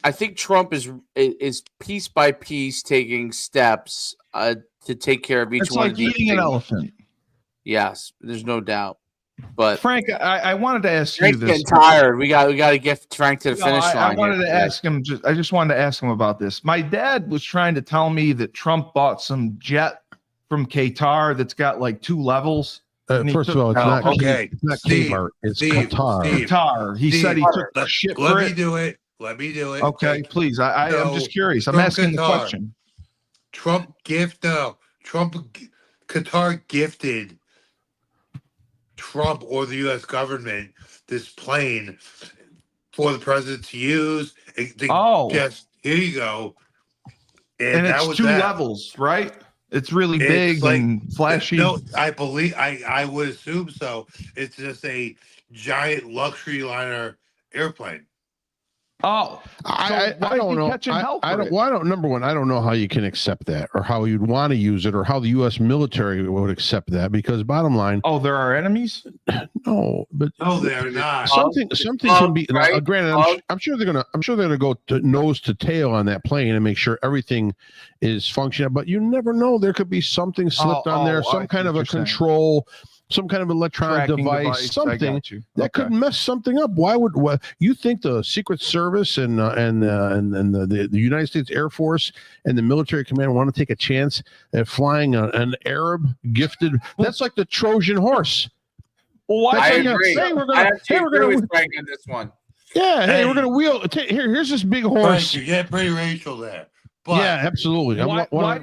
I think Trump is piece by piece taking steps to take care of each one of these. It's like eating an elephant. Yes, there's no doubt. But Frank, I wanted to ask Frank's you this. Getting tired. We got to get Frank to the finish line. I wanted to ask him. I just wanted to ask him about this. My dad was trying to tell me that Trump bought some jet from Qatar that's got like 2 levels. First of all, it's not Qatar. It's Qatar. Qatar. He said he took the shit for it. Let me do it. Okay, please. I'm just curious. I'm asking the question. Qatar gifted Trump or the U.S. government this plane for the president to use. Just here you go. And that was 2 levels, right? It's really big and flashy. No, I believe I would assume so. It's just a giant luxury liner airplane. Oh, I don't know. Number one, I don't know how you can accept that, or how you'd want to use it, or how the U.S. military would accept that. Because bottom line, there are enemies. No, but they're not. Something can be. Right? Granted, I'm sure they're gonna go nose to tail on that plane and make sure everything is functional. But you never know. There could be something slipped on there, some kind of a control. Some kind of electronic device, something that could mess something up. Why would you think the Secret Service and the United States Air Force and the military command want to take a chance at flying an Arab gifted? That's like the Trojan horse. Well, I agree. I agree with Frank on this one. Yeah, hey, we're gonna wheel. Here's this big horse. You get pretty racial there. But yeah, absolutely. Why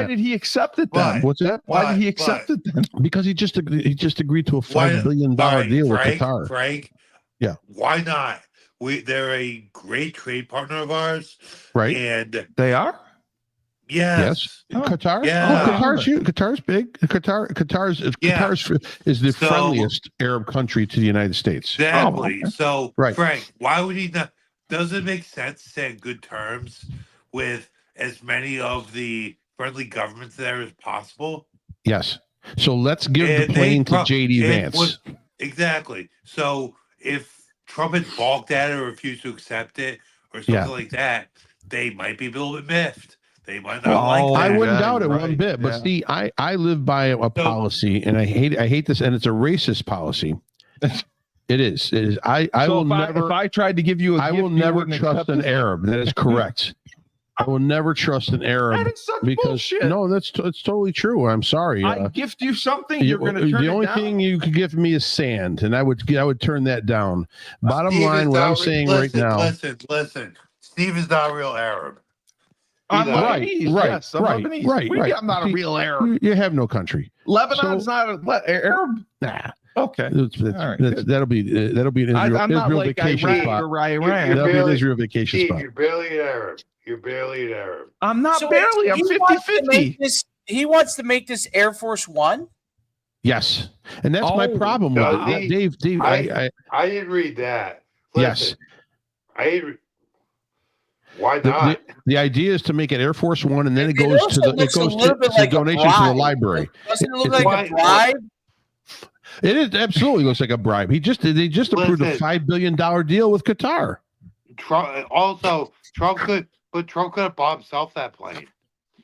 did he accept it then? What's that? Why did he accept it then? Because he just agreed to a $5 billion deal with Qatar. Frank, yeah. Why not? They're a great trade partner of ours, right? And they are. Yes. Qatar. Yeah. Qatar's huge. Qatar's big. Qatar is the friendliest Arab country to the United States. Exactly. So, Frank, why would he not? Does it make sense to stay on good terms with as many of the friendly governments there as possible? Yes. So let's give the plane to J.D. Vance. Exactly. So if Trump had balked at it or refused to accept it or something like that, they might be a little bit miffed. They might not like that. I wouldn't doubt it one bit. But see, I live by a policy, and I hate this, and it's a racist policy. It is. I will never. If I tried to give you I will never trust an Arab. That is correct. I will never trust an Arab. That is such bullshit. No, it's totally true. I'm sorry. I gift you something. You're going to turn it down. The only thing you could give me is sand, and I would turn that down. Bottom line, what I'm saying right now. Listen. Steve is not a real Arab. I'm right. Yes, right. I'm not a real Arab. You have no country. Lebanon's not an Arab. Nah. Okay. That'll be an Israel vacation spot. That'll be an Israel vacation spot. You're barely an Arab. I'm not barely. I'm 50-50. He wants to make this Air Force One? Yes. And that's my problem with it. Dave, I didn't read that. Listen, yes. Why not? The idea is to make it Air Force One, and then it goes to donations to the library. Doesn't it look like a bribe? It is absolutely looks like a bribe. They just approved a $5 billion deal with Qatar. Trump could have bought himself that plane.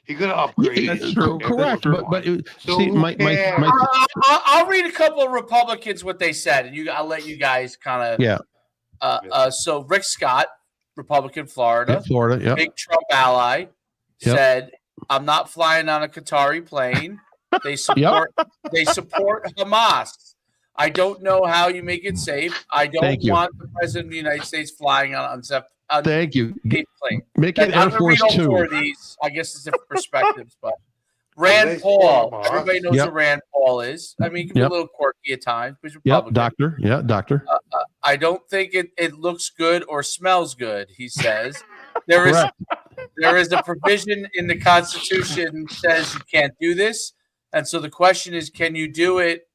He could upgrade. That's true. Correct. But So see, who cares? I'll read a couple of Republicans what they said, and I'll let you guys kind of. So Rick Scott, Republican, Florida, big Trump ally, said, "I'm not flying on a Qatari plane. They support Hamas. I don't know how you make it safe. I don't want the president of the United States flying on unsafe." Thank you. Plane. Make it Air Force Two. For these, I guess it's different perspectives, but Rand Paul. Everybody knows who Rand Paul is. I mean, he can be a little quirky at times, but he's Republican. Doctor. Yeah, doctor. I don't think it looks good or smells good. He says there is a provision in the Constitution that says you can't do this, and so the question is, can you do it?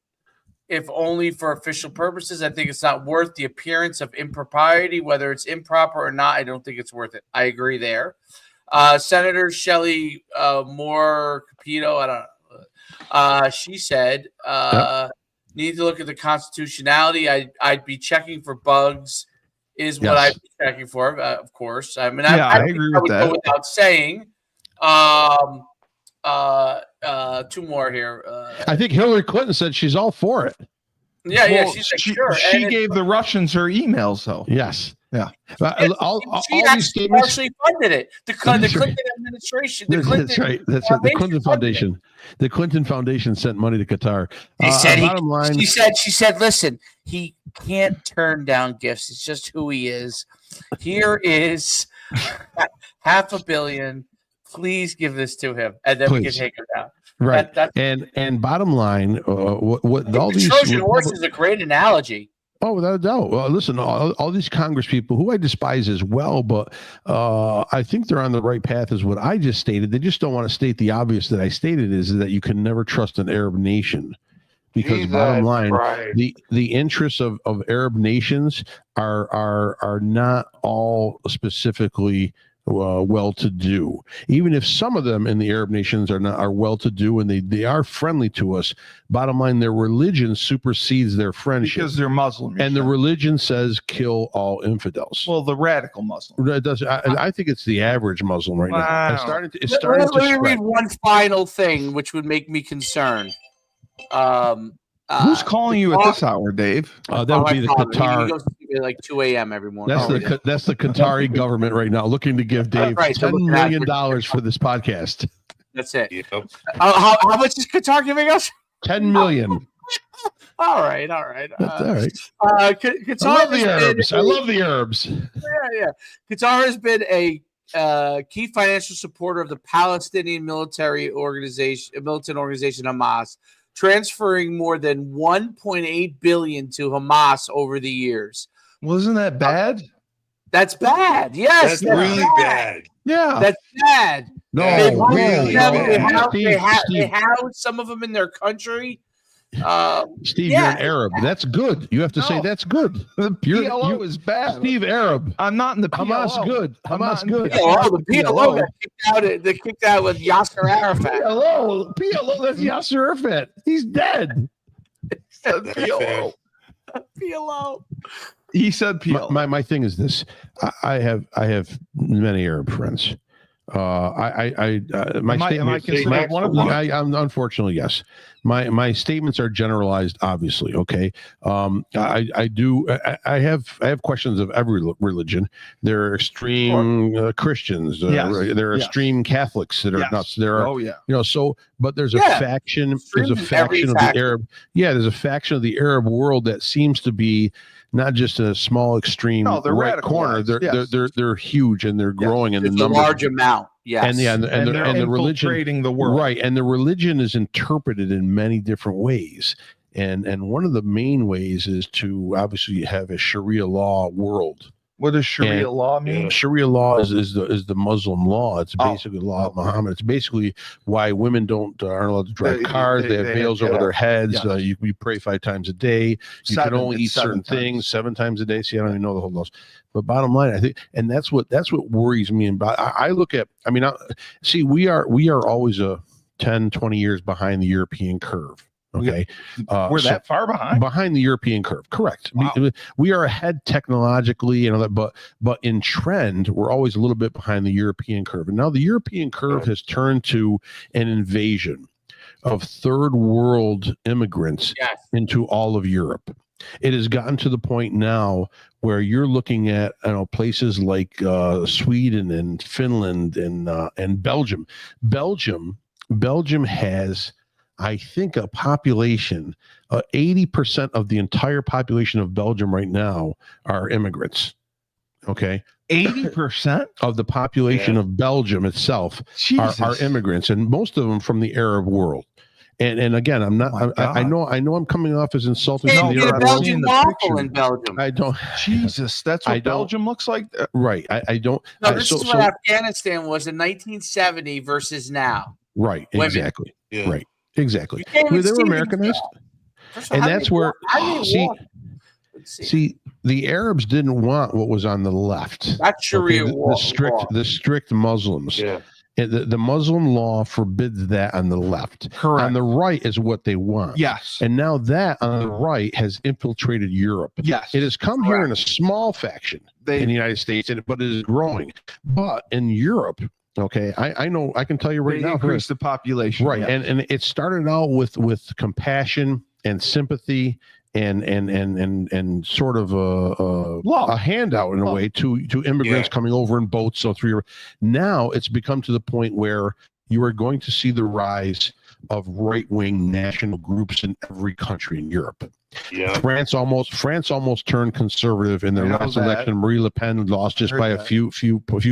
If only for official purposes. I think it's not worth the appearance of impropriety, whether it's improper or not. I don't think it's worth it. I agree there. Senator Shelley Moore Capito, I don't know. She said, need to look at the constitutionality. I'd be checking for bugs is what I'd be checking for, of course. I mean, I agree with that. Go without saying. Two more here. I think Hillary Clinton said she's all for it. Yeah, she's like, sure. She gave the Russians her emails, though. Yes. Yeah. She actually partially funded it. The Clinton administration. That's right. The Clinton Foundation. The Clinton Foundation sent money to Qatar. She said, listen, he can't turn down gifts. It's just who he is. Here is $500 million. Please give this to him, and then we can take him down. Right. And bottom line, what all these Trojan horse is a great analogy. Oh, without a doubt. Well, listen, all these Congress people who I despise as well, but I think they're on the right path is what I just stated. They just don't want to state the obvious that I stated is that you can never trust an Arab nation. Because bottom line, the interests of Arab nations are not all specifically well-to-do. Even if some of them in the Arab nations are well-to-do and they are friendly to us, bottom line, their religion supersedes their friendship because they're Muslim, and the religion says kill all infidels. Well, the radical Muslim. It does. I think it's the average Muslim right now. It's starting to. Let me read one final thing, which would make me concerned. Who's calling you at this hour, Dave? That would be the Qatar. He goes to sleep at like 2 a.m. every morning. That's the Qatari government right now, looking to give Dave $10 million for this podcast. That's it. How much is Qatar giving us? $10 million. All right. All right. Qatar I love the Arabs. I love the Arabs. Yeah. Qatar has been a key financial supporter of the Palestinian militant organization Hamas, transferring more than $1.8 billion to Hamas over the years. Wasn't that bad? That's bad. Yes, that's really bad. Yeah, that's bad. No, they house some of them in their country. Steve, you're an Arab. That's good. You have to say that's good. The PLO is bad. Steve, Arab. I'm not in the PLO. Hamas good. Hamas good. The PLO got kicked out. They kicked out with Yasser Arafat. PLO. That's Yasser Arafat. He's dead. PLO. PLO. He said PLO. My thing is this. I have many Arab friends. Unfortunately, yes. My statements are generalized, obviously. Okay. I have questions of every religion. There are extreme Christians. There are extreme Catholics that are nuts. There are, but there's a faction. There's a faction of the Arab. Yeah, there's a faction of the Arab world that seems to be not just a small extreme right corner. They're huge and they're growing in the number. Large amount. Yes. And the religion, the world. Right. And the religion is interpreted in many different ways. And one of the main ways is to obviously have a Sharia law world. What does Sharia law mean? Sharia law is the Muslim law. It's basically the law of Muhammad. It's basically why women aren't allowed to drive cars. They have veils over their heads. You pray 5 times a day. You can only eat certain things 7 times a day. See, I don't even know the whole laws. But bottom line, I think, and that's what worries me. And I look at, we are always 10, 20 years behind the European curve. Okay, we're that far behind the European curve. Correct. Wow. We are ahead technologically and all that, but in trend, we're always a little bit behind the European curve. And now the European curve has turned to an invasion of third world immigrants into all of Europe. It has gotten to the point now where you're looking at places like Sweden and Finland and Belgium. Belgium has, I think, a population. 80% of the entire population of Belgium right now are immigrants. Okay, 80% of the population of Belgium itself are immigrants, and most of them from the Arab world. And again, I'm not. I know I'm coming off as insulting. You can't to the get a Arab Belgian world. waffle in Belgium. I don't. Jesus, that's what Belgium looks like. Right. I don't. No, this is what Afghanistan was in 1970 versus now. Right. Women. Exactly. Yeah. Right. Exactly. They were Americanized, and that's where see the Arabs didn't want what was on the left. That's Sharia law. The strict Muslims. Yeah. The Muslim law forbids that on the left. Correct. On the right is what they want. Yes. And now that on the right has infiltrated Europe. Yes. It has come here in a small faction in the United States, but it is growing. But in Europe, okay, I know, I can tell you right now. Increase the population. Right. Yeah. And it started out with compassion and sympathy and sort of a handout in a way to immigrants coming over in boats. So now it's become to the point where you are going to see the rise of right-wing national groups in every country in Europe. Yeah, France almost turned conservative in their last election. Marie Le Pen lost just by a few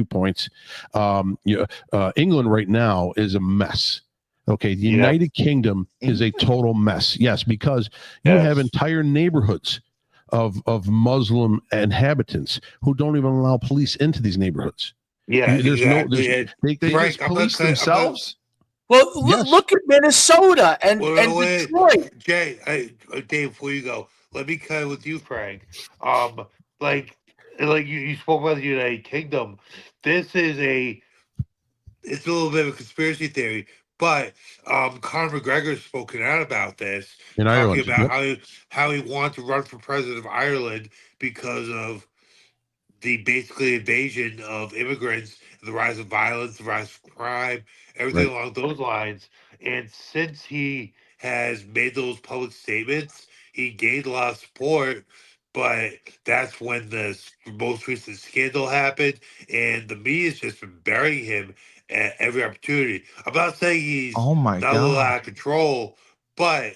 points. England right now is a mess. Okay, the United Kingdom is a total mess. Yes, because you have entire neighborhoods of Muslim inhabitants who don't even allow police into these neighborhoods. Yeah, they just police themselves. Well, look at Minnesota and Detroit. Jay, Dave, before you go, let me cut with you, Frank. Like you spoke about the United Kingdom. It's a little bit of a conspiracy theory. But Conor McGregor's spoken out about this, in talking Ireland, about how he wanted to run for president of Ireland because of the basically invasion of immigrants, the rise of violence, the rise of crime, everything along those lines. And since he has made those public statements, he gained a lot of support. But that's when the most recent scandal happened, and the media's just been burying him at every opportunity. I'm not saying he's not a little out of control, but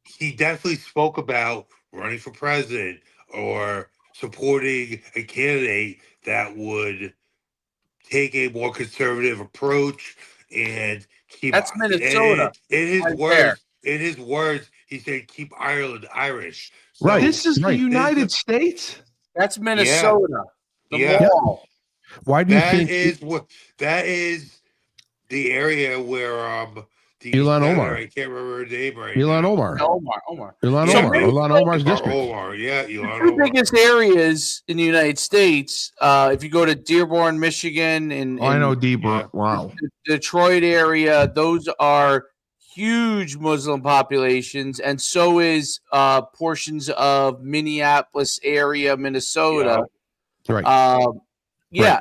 he definitely spoke about running for president or supporting a candidate that would take a more conservative approach and keep. That's Minnesota. In his words, he said, "Keep Ireland Irish." So, this is the United States. That's Minnesota. Why do you think that is the area where Ilhan Omar? I can't remember her name right Ilhan now. Omar. Ilhan Omar's district. The biggest areas in the United States, if you go to Dearborn, Michigan, and I know Dearborn. Wow. Detroit area, those are huge Muslim populations, and so is portions of Minneapolis area, Minnesota. Right.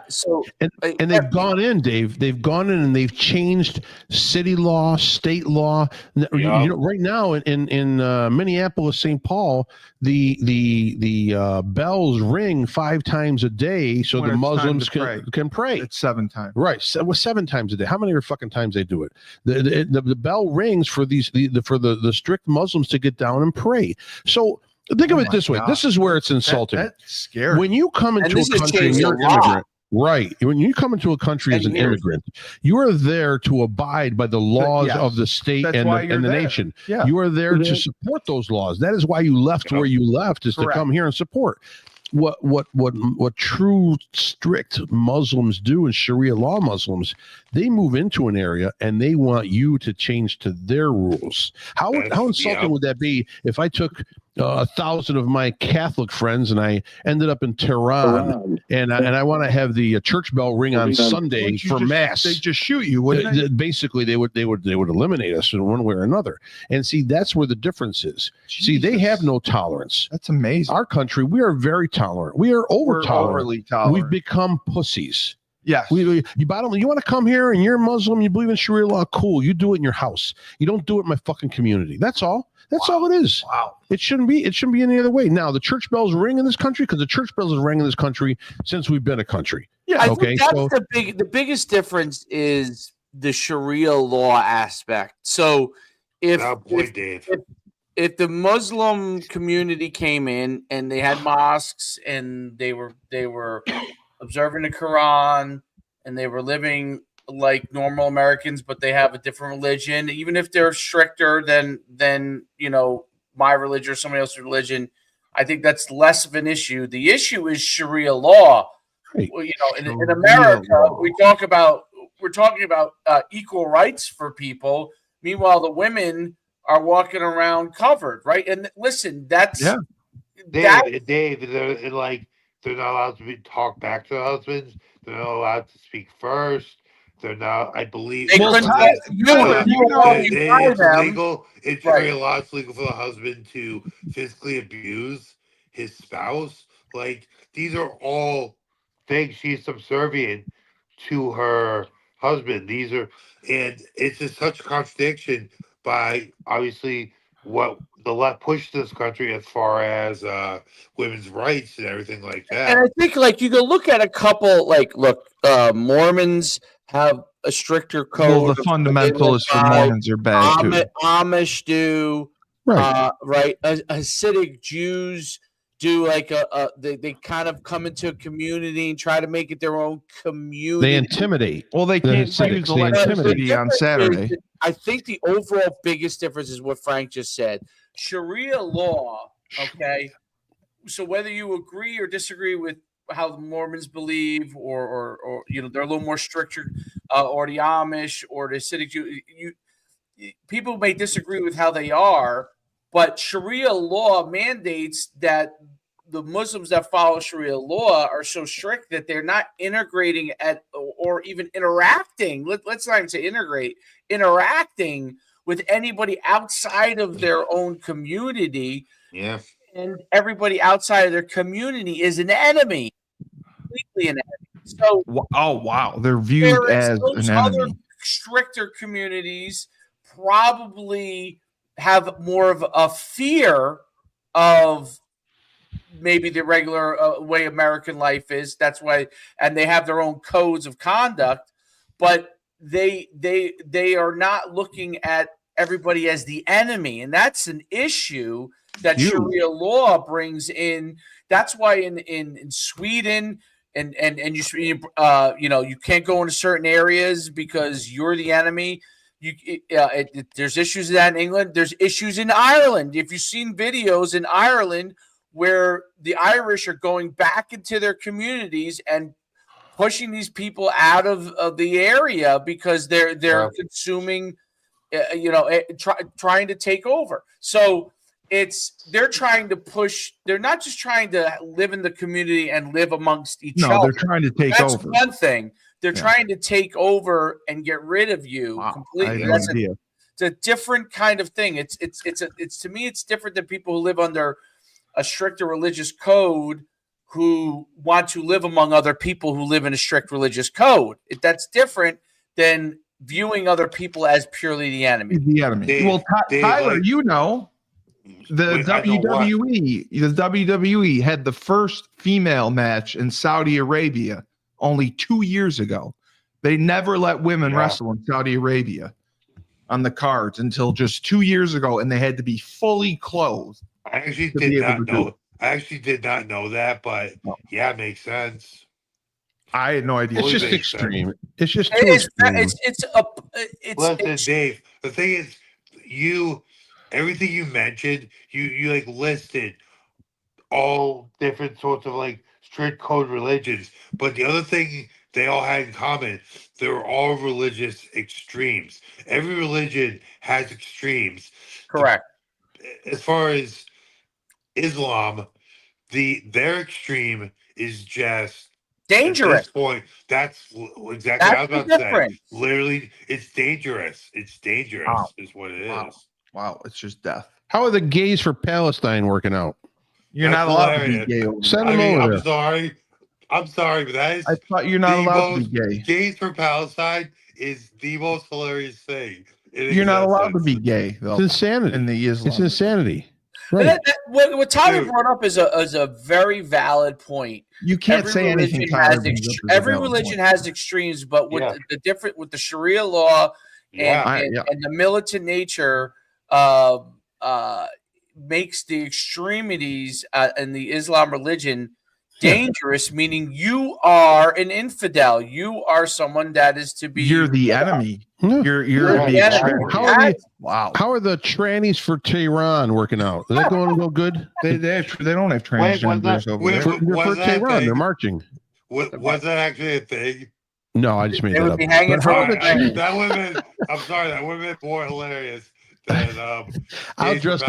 So and they've gone in, Dave. They've gone in and they've changed city law, state law. You know, right now in Minneapolis, St. Paul, the bells ring 5 times a day, so the Muslims can pray. It's 7 times. Right, 7 times a day. How many fucking times they do it? The bell rings for the strict Muslims to get down and pray. So. Think of it this way. This is where it's insulting. That's scary. When you come into a country and you're an immigrant, right? When you come into a country as an immigrant, you are there to abide by the laws of the state and the nation. Yeah. You are there to support those laws. That is why you left where you left, is to come here and support. What true strict Muslims do, and Sharia law Muslims, They move into an area and they want you to change to their rules. How insulting would that be if I took 1,000 of my Catholic friends and I ended up in Tehran and I want to have the church bell ring on Sunday for mass? They just shoot you, wouldn't they? Basically, they would eliminate us in one way or another. And see, that's where the difference is. Jesus. See, they have no tolerance. That's amazing. Our country, we are very tolerant. We are overly tolerant. We've become pussies. Yeah. You want to come here and you're Muslim, you believe in Sharia law, cool. You do it in your house. You don't do it in my fucking community. That's all. That's all it is. Wow. It shouldn't be any other way. Now, the church bells ring in this country because the church bells have rang in this country since we've been a country. Yeah. I think that's the biggest difference is the Sharia law aspect. So if the Muslim community came in and they had mosques and they were observing the Quran and they were living like normal Americans, but they have a different religion, even if they're stricter than my religion or somebody else's religion, I think that's less of an issue. The issue is Sharia law. Right. Well, in America, we're talking about equal rights for people. Meanwhile, the women are walking around covered, right? And listen, that's Dave, they're not allowed to talk back to their husbands. They're not allowed to speak first. They're not, I believe. It's legal. It's very law. It's legal for the husband to physically abuse his spouse. Like, these are all things she's subservient to her husband. And it's just such a contradiction by obviously what the left pushed this country as far as women's rights and everything like that. And I think you can look at a couple, Mormons have a stricter code. Well, the fundamentalists for Mormons are bad too. Amish do, right? Hasidic Jews do they kind of come into a community and try to make it their own community. They intimidate. Well, they can't use electricity on Saturday. I think the overall biggest difference is what Frank just said. Sharia law, okay? So whether you agree or disagree with how the Mormons believe or they're a little more stricter, or the Amish or the Hasidic Jew, people may disagree with how they are, but Sharia law mandates that the Muslims that follow Sharia law are so strict that they're not integrating or even interacting. Let's not even say interacting with anybody outside of their own community. Yeah. And everybody outside of their community is an enemy. Completely an enemy. So wow. They're viewed as an enemy. Other stricter communities probably have more of a fear of maybe the regular way American life is. That's why, and they have their own codes of conduct, but they are not looking at everybody as the enemy, and that's an issue that Sharia law brings in. That's why in Sweden and you can't go into certain areas because you're the enemy. There's issues of that in England. There's issues in Ireland. If you've seen videos in Ireland where the Irish are going back into their communities and pushing these people out of the area because they're consuming, trying to take over. So they're trying to push. They're not just trying to live in the community and live amongst each other. No, they're trying to take over. That's one thing. They're trying to take over and get rid of you completely. It's a different kind of thing. It's to me, it's different than people who live under a stricter religious code who want to live among other people who live in a strict religious code. That's different than viewing other people as purely the enemy. The enemy. Well, Tyler, the WWE had the first female match in Saudi Arabia only 2 years ago. They never let women wrestle in Saudi Arabia on the cards until just 2 years ago, and they had to be fully clothed. I actually did not know that, but it makes sense. I had no idea. It's just extreme. It's just too extreme. Listen, Dave. The thing is, everything you mentioned, you listed all different sorts of strict code religions. But the other thing they all had in common. They were all religious extremes. Every religion has extremes. Correct. As far as Islam, their extreme is just Dangerous. At this point, that's exactly That's what I was about to say. difference. Literally, it's dangerous. It's dangerous, Wow. is what it Wow. is. Wow, it's just death. How are the gays for Palestine working out? You're That's not allowed to hilarious. be gay over Send there. them over I'm there. sorry. I'm sorry, but that is I thought you're not the allowed to most be gay. gays for Palestine is the most hilarious thing. You're not allowed to be gay, though. It's insanity. In the Islam. It's insanity. But Right. what Tyler Dude. brought up is a very valid point. You can't say anything. Tyler brings up is a every valid religion point. has extremes, but with Yeah. the different with the Sharia law and the militant nature makes the extremities in the Islam religion dangerous, meaning you are an infidel. You are someone that is to be. You're the enemy. Yeah. You're the enemy. How are the trannies for Tehran working out? Is that going real good? They don't have transgenders over there. For Tehran, they're marching. Was that actually a thing? No, I just made They that would up. be hanging from But how are the That would have been. I'm sorry, that would have been more hilarious than. I'll dress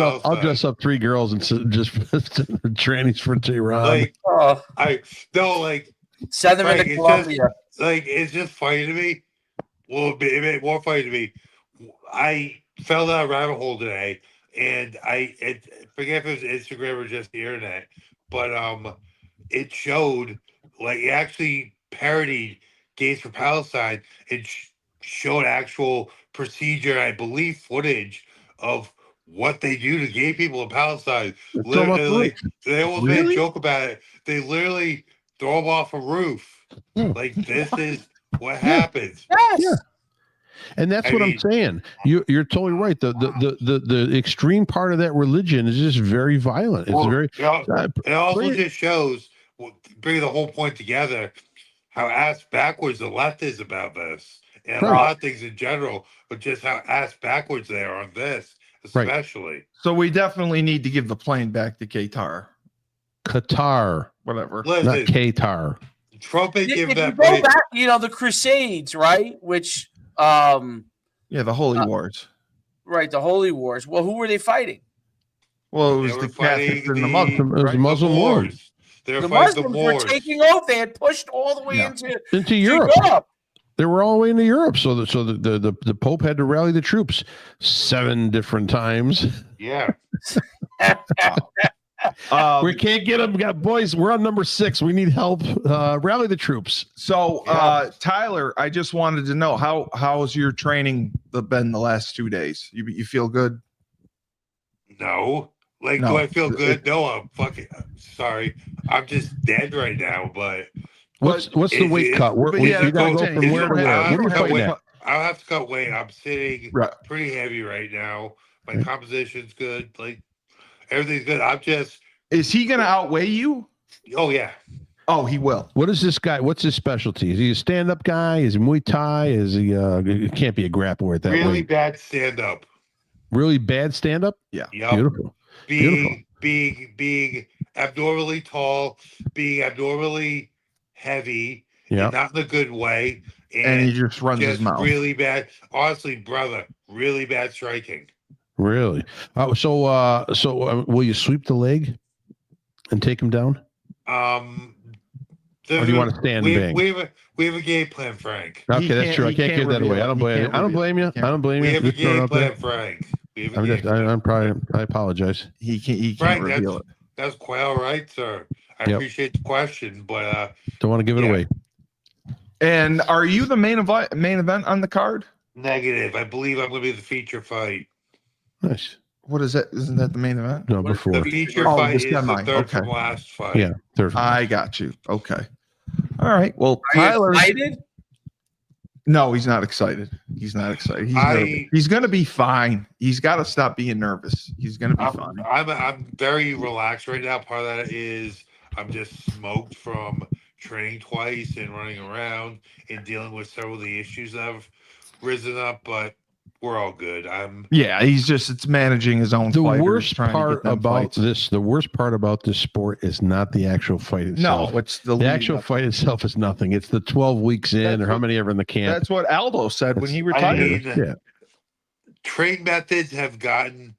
up 3 girls and just trannies for Tehran. Send them into Colombia. It's just funny to me. Well, it made more funny to me. I fell down a rabbit hole today, and I forget if it was Instagram or just the internet, but it showed it actually parodied Gays for Palestine and showed actual procedure, I believe, footage of what they do to gay people in Palestine. Literally, they almost made a joke about it. They literally throw them off a roof. This is what happens. Yes. Yeah. And that's what I'm saying. You're totally right. The extreme part of that religion is just very violent. It also just shows, bringing the whole point together, how ass backwards the left is about this, and a lot of things in general, but just how ass backwards they are on this, especially. Right. So we definitely need to give the plane back to Qatar. Whatever. Listen, not Qatar. Trump ain't give that plane back. The Crusades, right? Which the Holy Wars. Right, the Holy Wars. Well, who were they fighting? Well, it was the Catholics and the Muslims. It was the Muslim wars. The Muslims were taking off. They had pushed all the way into Europe. They were all the way into Europe. So the Pope had to rally the troops 7 different times. Yeah. We can't get them. Boys, we're on number 6. We need help. Rally the troops. So, Tyler, I just wanted to know how's your training been the last 2 days? You feel good? No. Do I feel good? No, I'm fucking sorry. I'm just dead right now. But what's the weight cut? You gotta go from where to where? I'll have to cut weight. I'm sitting pretty heavy right now. My composition's good. Everything's good. Is he going to outweigh you? Oh, yeah. Oh, he will. What is this guy? What's his specialty? Is he a stand-up guy? Is he Muay Thai? Is he? It can't be a grappler at that weight. Really bad stand-up. Really bad stand-up? Yeah. Yep. Beautiful. Being abnormally tall, being abnormally heavy, yeah, not in a good way, and he just runs his mouth. Really bad. Honestly, brother, really bad striking. Really? So will you sweep the leg and take him down? Or do you want to stand and bang? We have a game plan, Frank. Okay, that's true. I can't give that away. I don't blame you. I don't blame you. We have a game plan, Frank. I apologize. He can't Frank, reveal it. That's quite all right, sir. I appreciate the question, but don't want to give it away. And are you the main event on the card? Negative. I believe I'm going to be the feature fight. Nice. What is that? Isn't that the main event? No, before. The feature fight is the third from last fight. Yeah, third. I got you. Okay. All right. Well, Tyler. Excited? No, he's not excited. He's not excited. He's going to be fine. He's got to stop being nervous. He's going to be fine. I'm very relaxed right now. Part of that is I'm just smoked from training twice and running around and dealing with several of the issues that have risen up. But we're all good. Yeah, it's managing his own. The fighters, worst trying to part get them about fights. this, the worst part about this sport is not the actual fight itself. No, it's the actual fight itself is nothing. It's the 12 weeks in, or how many ever in the camp. That's what Aldo said when he retired. Trade methods have gotten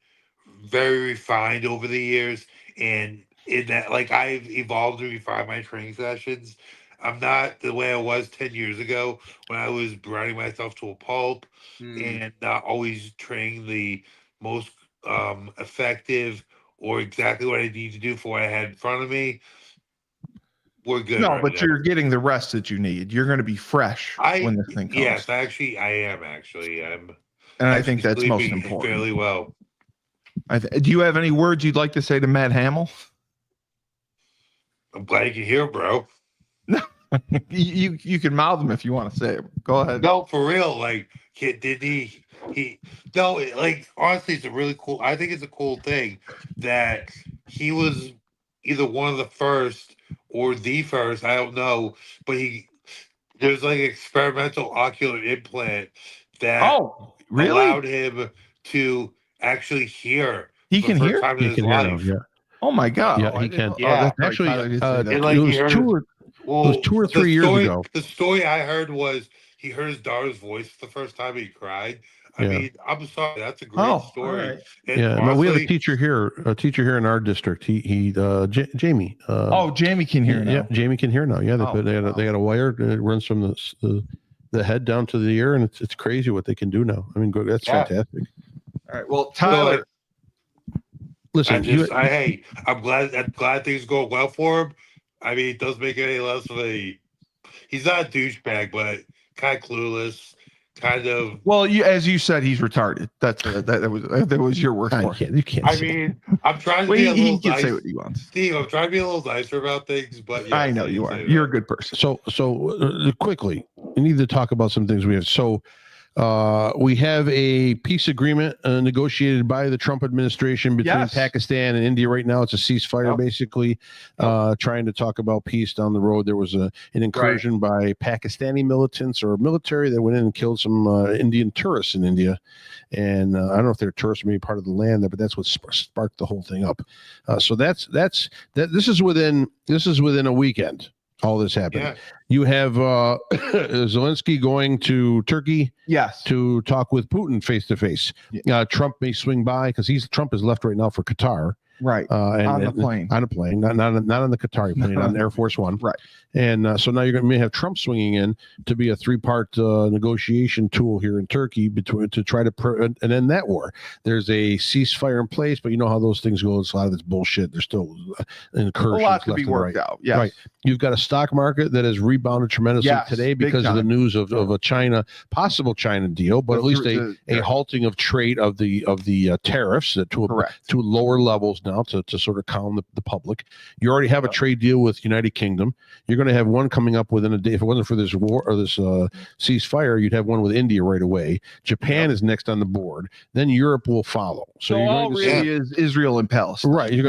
very refined over the years, and in that, like, I've evolved and refined my training sessions. I'm not the way I was 10 years ago when I was grinding myself to a pulp and not always training the most effective or exactly what I need to do for what I had in front of me. We're good. No, but you're getting the rest that you need. You're going to be fresh when this thing comes. Yes, actually, I am. And I think that's most important. Fairly well. Do you have any words you'd like to say to Matt Hamill? I'm glad you can hear, bro. you can mouth them if you want to say it. Go ahead. No, for real. Like, did he? Like, honestly, it's a really cool. I think it's a cool thing that he was either one of the first or the first. I don't know, but there's like an experimental ocular implant that allowed him to actually hear. He can hear. He can hear now, yeah. Oh my God! Yeah, he can. Yeah, actually, it was 2 or 3 years ago. The story I heard was he heard his daughter's voice for the first time. He cried. I mean, I'm sorry. That's a great story. Right. No, we have a teacher here in our district. Jamie. Jamie can hear now. Yeah, Jamie can hear now. Yeah, they got a wire that runs from the head down to the ear, and it's crazy what they can do now. I mean, that's fantastic. All right. Well, Tyler. Listen, I'm glad things go well for him. I mean, it doesn't make it any less of he's not a douchebag, but kind of clueless, kind of. Well, as you said, he's retarded. That was your word for it. You can't. I mean, I'm trying to be a little nice. Say what he wants. Steve, I'm trying to be a little nicer about things, but yes, I know you are. You're a good person. So quickly, we need to talk about some things we have. So. We have a peace agreement negotiated by the Trump administration between Pakistan and India right now. It's a ceasefire, basically, trying to talk about peace down the road. There was an incursion by Pakistani militants or military that went in and killed some Indian tourists in India. And I don't know if they're tourists or maybe part of the land there, but that's what sparked the whole thing up. So that's this is within a weekend. All this happened. Yeah. You have Zelensky going to Turkey, to talk with Putin face to face. Trump may swing by because Trump is left right now for Qatar. Right. On a plane, not on the Qatari plane, on Air Force One. Right. And so now you're going to have Trump swinging in to be a 3-part negotiation tool here in Turkey to try to end that war. There's a ceasefire in place, but you know how those things go. A lot of it's bullshit. There's still incursions. A lot to be worked out. Yes. Right. You've got a stock market that has rebounded tremendously today because of the news of a possible China deal, but at least a halting of trade of the tariffs to lower levels now to sort of calm the public. You already have a trade deal with United Kingdom. You're going to have one coming up within a day. If it wasn't for this war or this ceasefire, you'd have one with India right away. Japan is next on the board. Then Europe will follow. So all really is Israel and Palestine, right? You've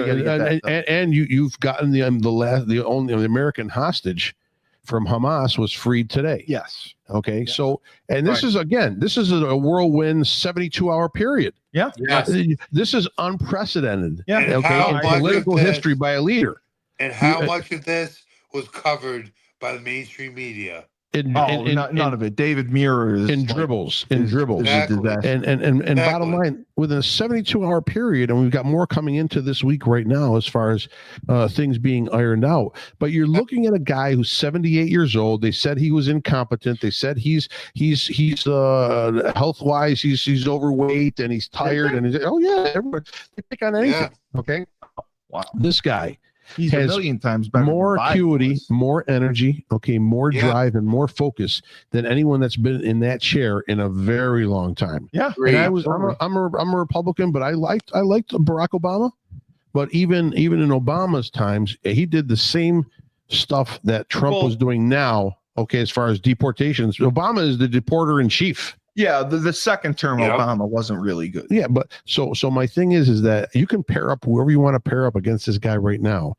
gotten the American hostage from Hamas was freed today. Yes. Okay. Yes. So, and this is a whirlwind 72-hour period. Yeah. Yes. This is unprecedented. Yeah. Okay. In political history by a leader. And how much of this was covered by the mainstream media? None of it. David Muir is in dribbles. Exactly. And bottom line, within a 72-hour period, and we've got more coming into this week right now as far as things being ironed out. But you're looking at a guy who's 78 years old. They said he was incompetent. They said he's health wise he's overweight and he's tired and everybody they pick on anything. Yeah. Okay. Wow. This guy. He's has a million times better. More acuity, more energy, more drive, and more focus than anyone that's been in that chair in a very long time. Yeah, and I'm a Republican, but I liked Barack Obama. But even in Obama's times, he did the same stuff that Trump was doing now. Okay, as far as deportations, Obama is the deporter in chief. Yeah, the second term Obama wasn't really good. Yeah, but so my thing is that you can pair up whoever you want to pair up against this guy right now.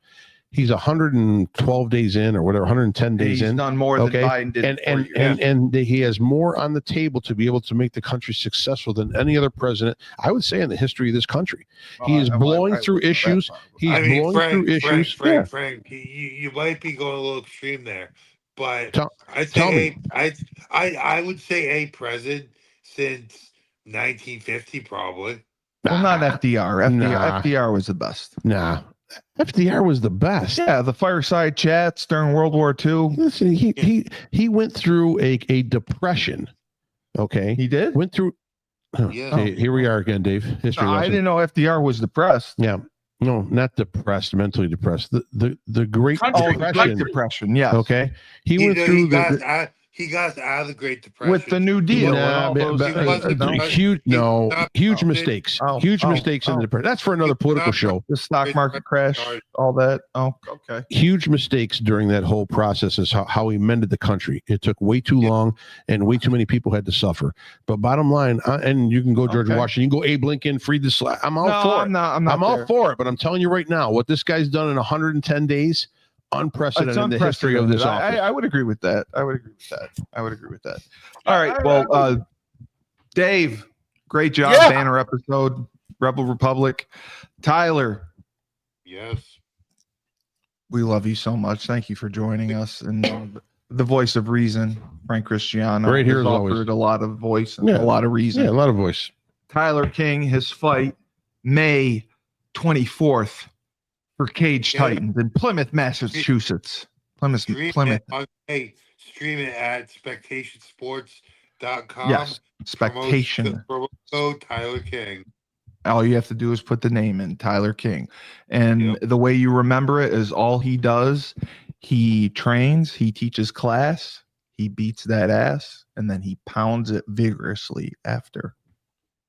He's 112 days in or whatever, 110 days He's in. done more than Biden did. And he has more on the table to be able to make the country successful than any other president, I would say, in the history of this country. He is blowing through issues. He's blowing through issues. Frank, you might be going a little extreme there, but I would say a president since 1950 probably. Well, not FDR. FDR was the best. Nah. FDR was the best. Yeah, the fireside chats during World War II. Listen, he went through a depression. Okay, he did. Went through. Okay, here we are again, Dave. History. I didn't know FDR was depressed. Yeah, no, not depressed. Mentally depressed. The Great Depression. Yeah. Okay, he went through he got out of the Great Depression with the New Deal. Huge mistakes. Huge mistakes in the depression. That's for another political show. The stock market crash, all that. Oh, okay. Huge mistakes during that whole process is how he mended the country. It took way too long, and way too many people had to suffer. But bottom line, and you can go George Washington, you can go Abe Lincoln, freed the slave. I'm all for it. I'm all for it. But I'm telling you right now, what this guy's done in 110 days. Unprecedented in the history of this office. I would agree with that. I would agree with that. All right. Well, Dave, great job. Banner episode, Rebel Republic. Tyler. Yes. We love you so much. Thank you for joining us. And the voice of reason, Frank Cristiano. Right here, offered a lot of voice and a lot of reason. Yeah, a lot of voice. Tyler King, his fight, May 24th. For Cage Titans in Plymouth, Massachusetts. Plymouth. Stream it at spectationsports.com. Yes, Spectation. Promo code Tyler King. All you have to do is put the name in, Tyler King. And the way you remember it is all he does, he trains, he teaches class, he beats that ass, and then he pounds it vigorously after.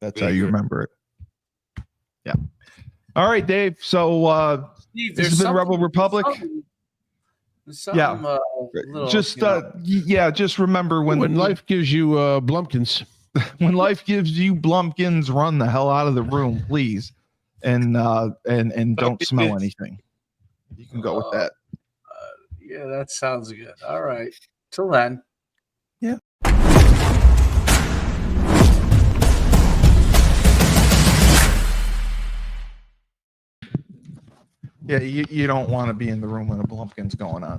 That's how you remember it. Yeah. All right, Dave. So Steve, this has been Rebel Republic. Just remember when life gives you Blumpkins. When life gives you Blumpkins, run the hell out of the room, please, and don't smell anything. You can go with that. Yeah, that sounds good. All right. Till then. Yeah. Yeah, you don't want to be in the room when a Blumpkin's going on.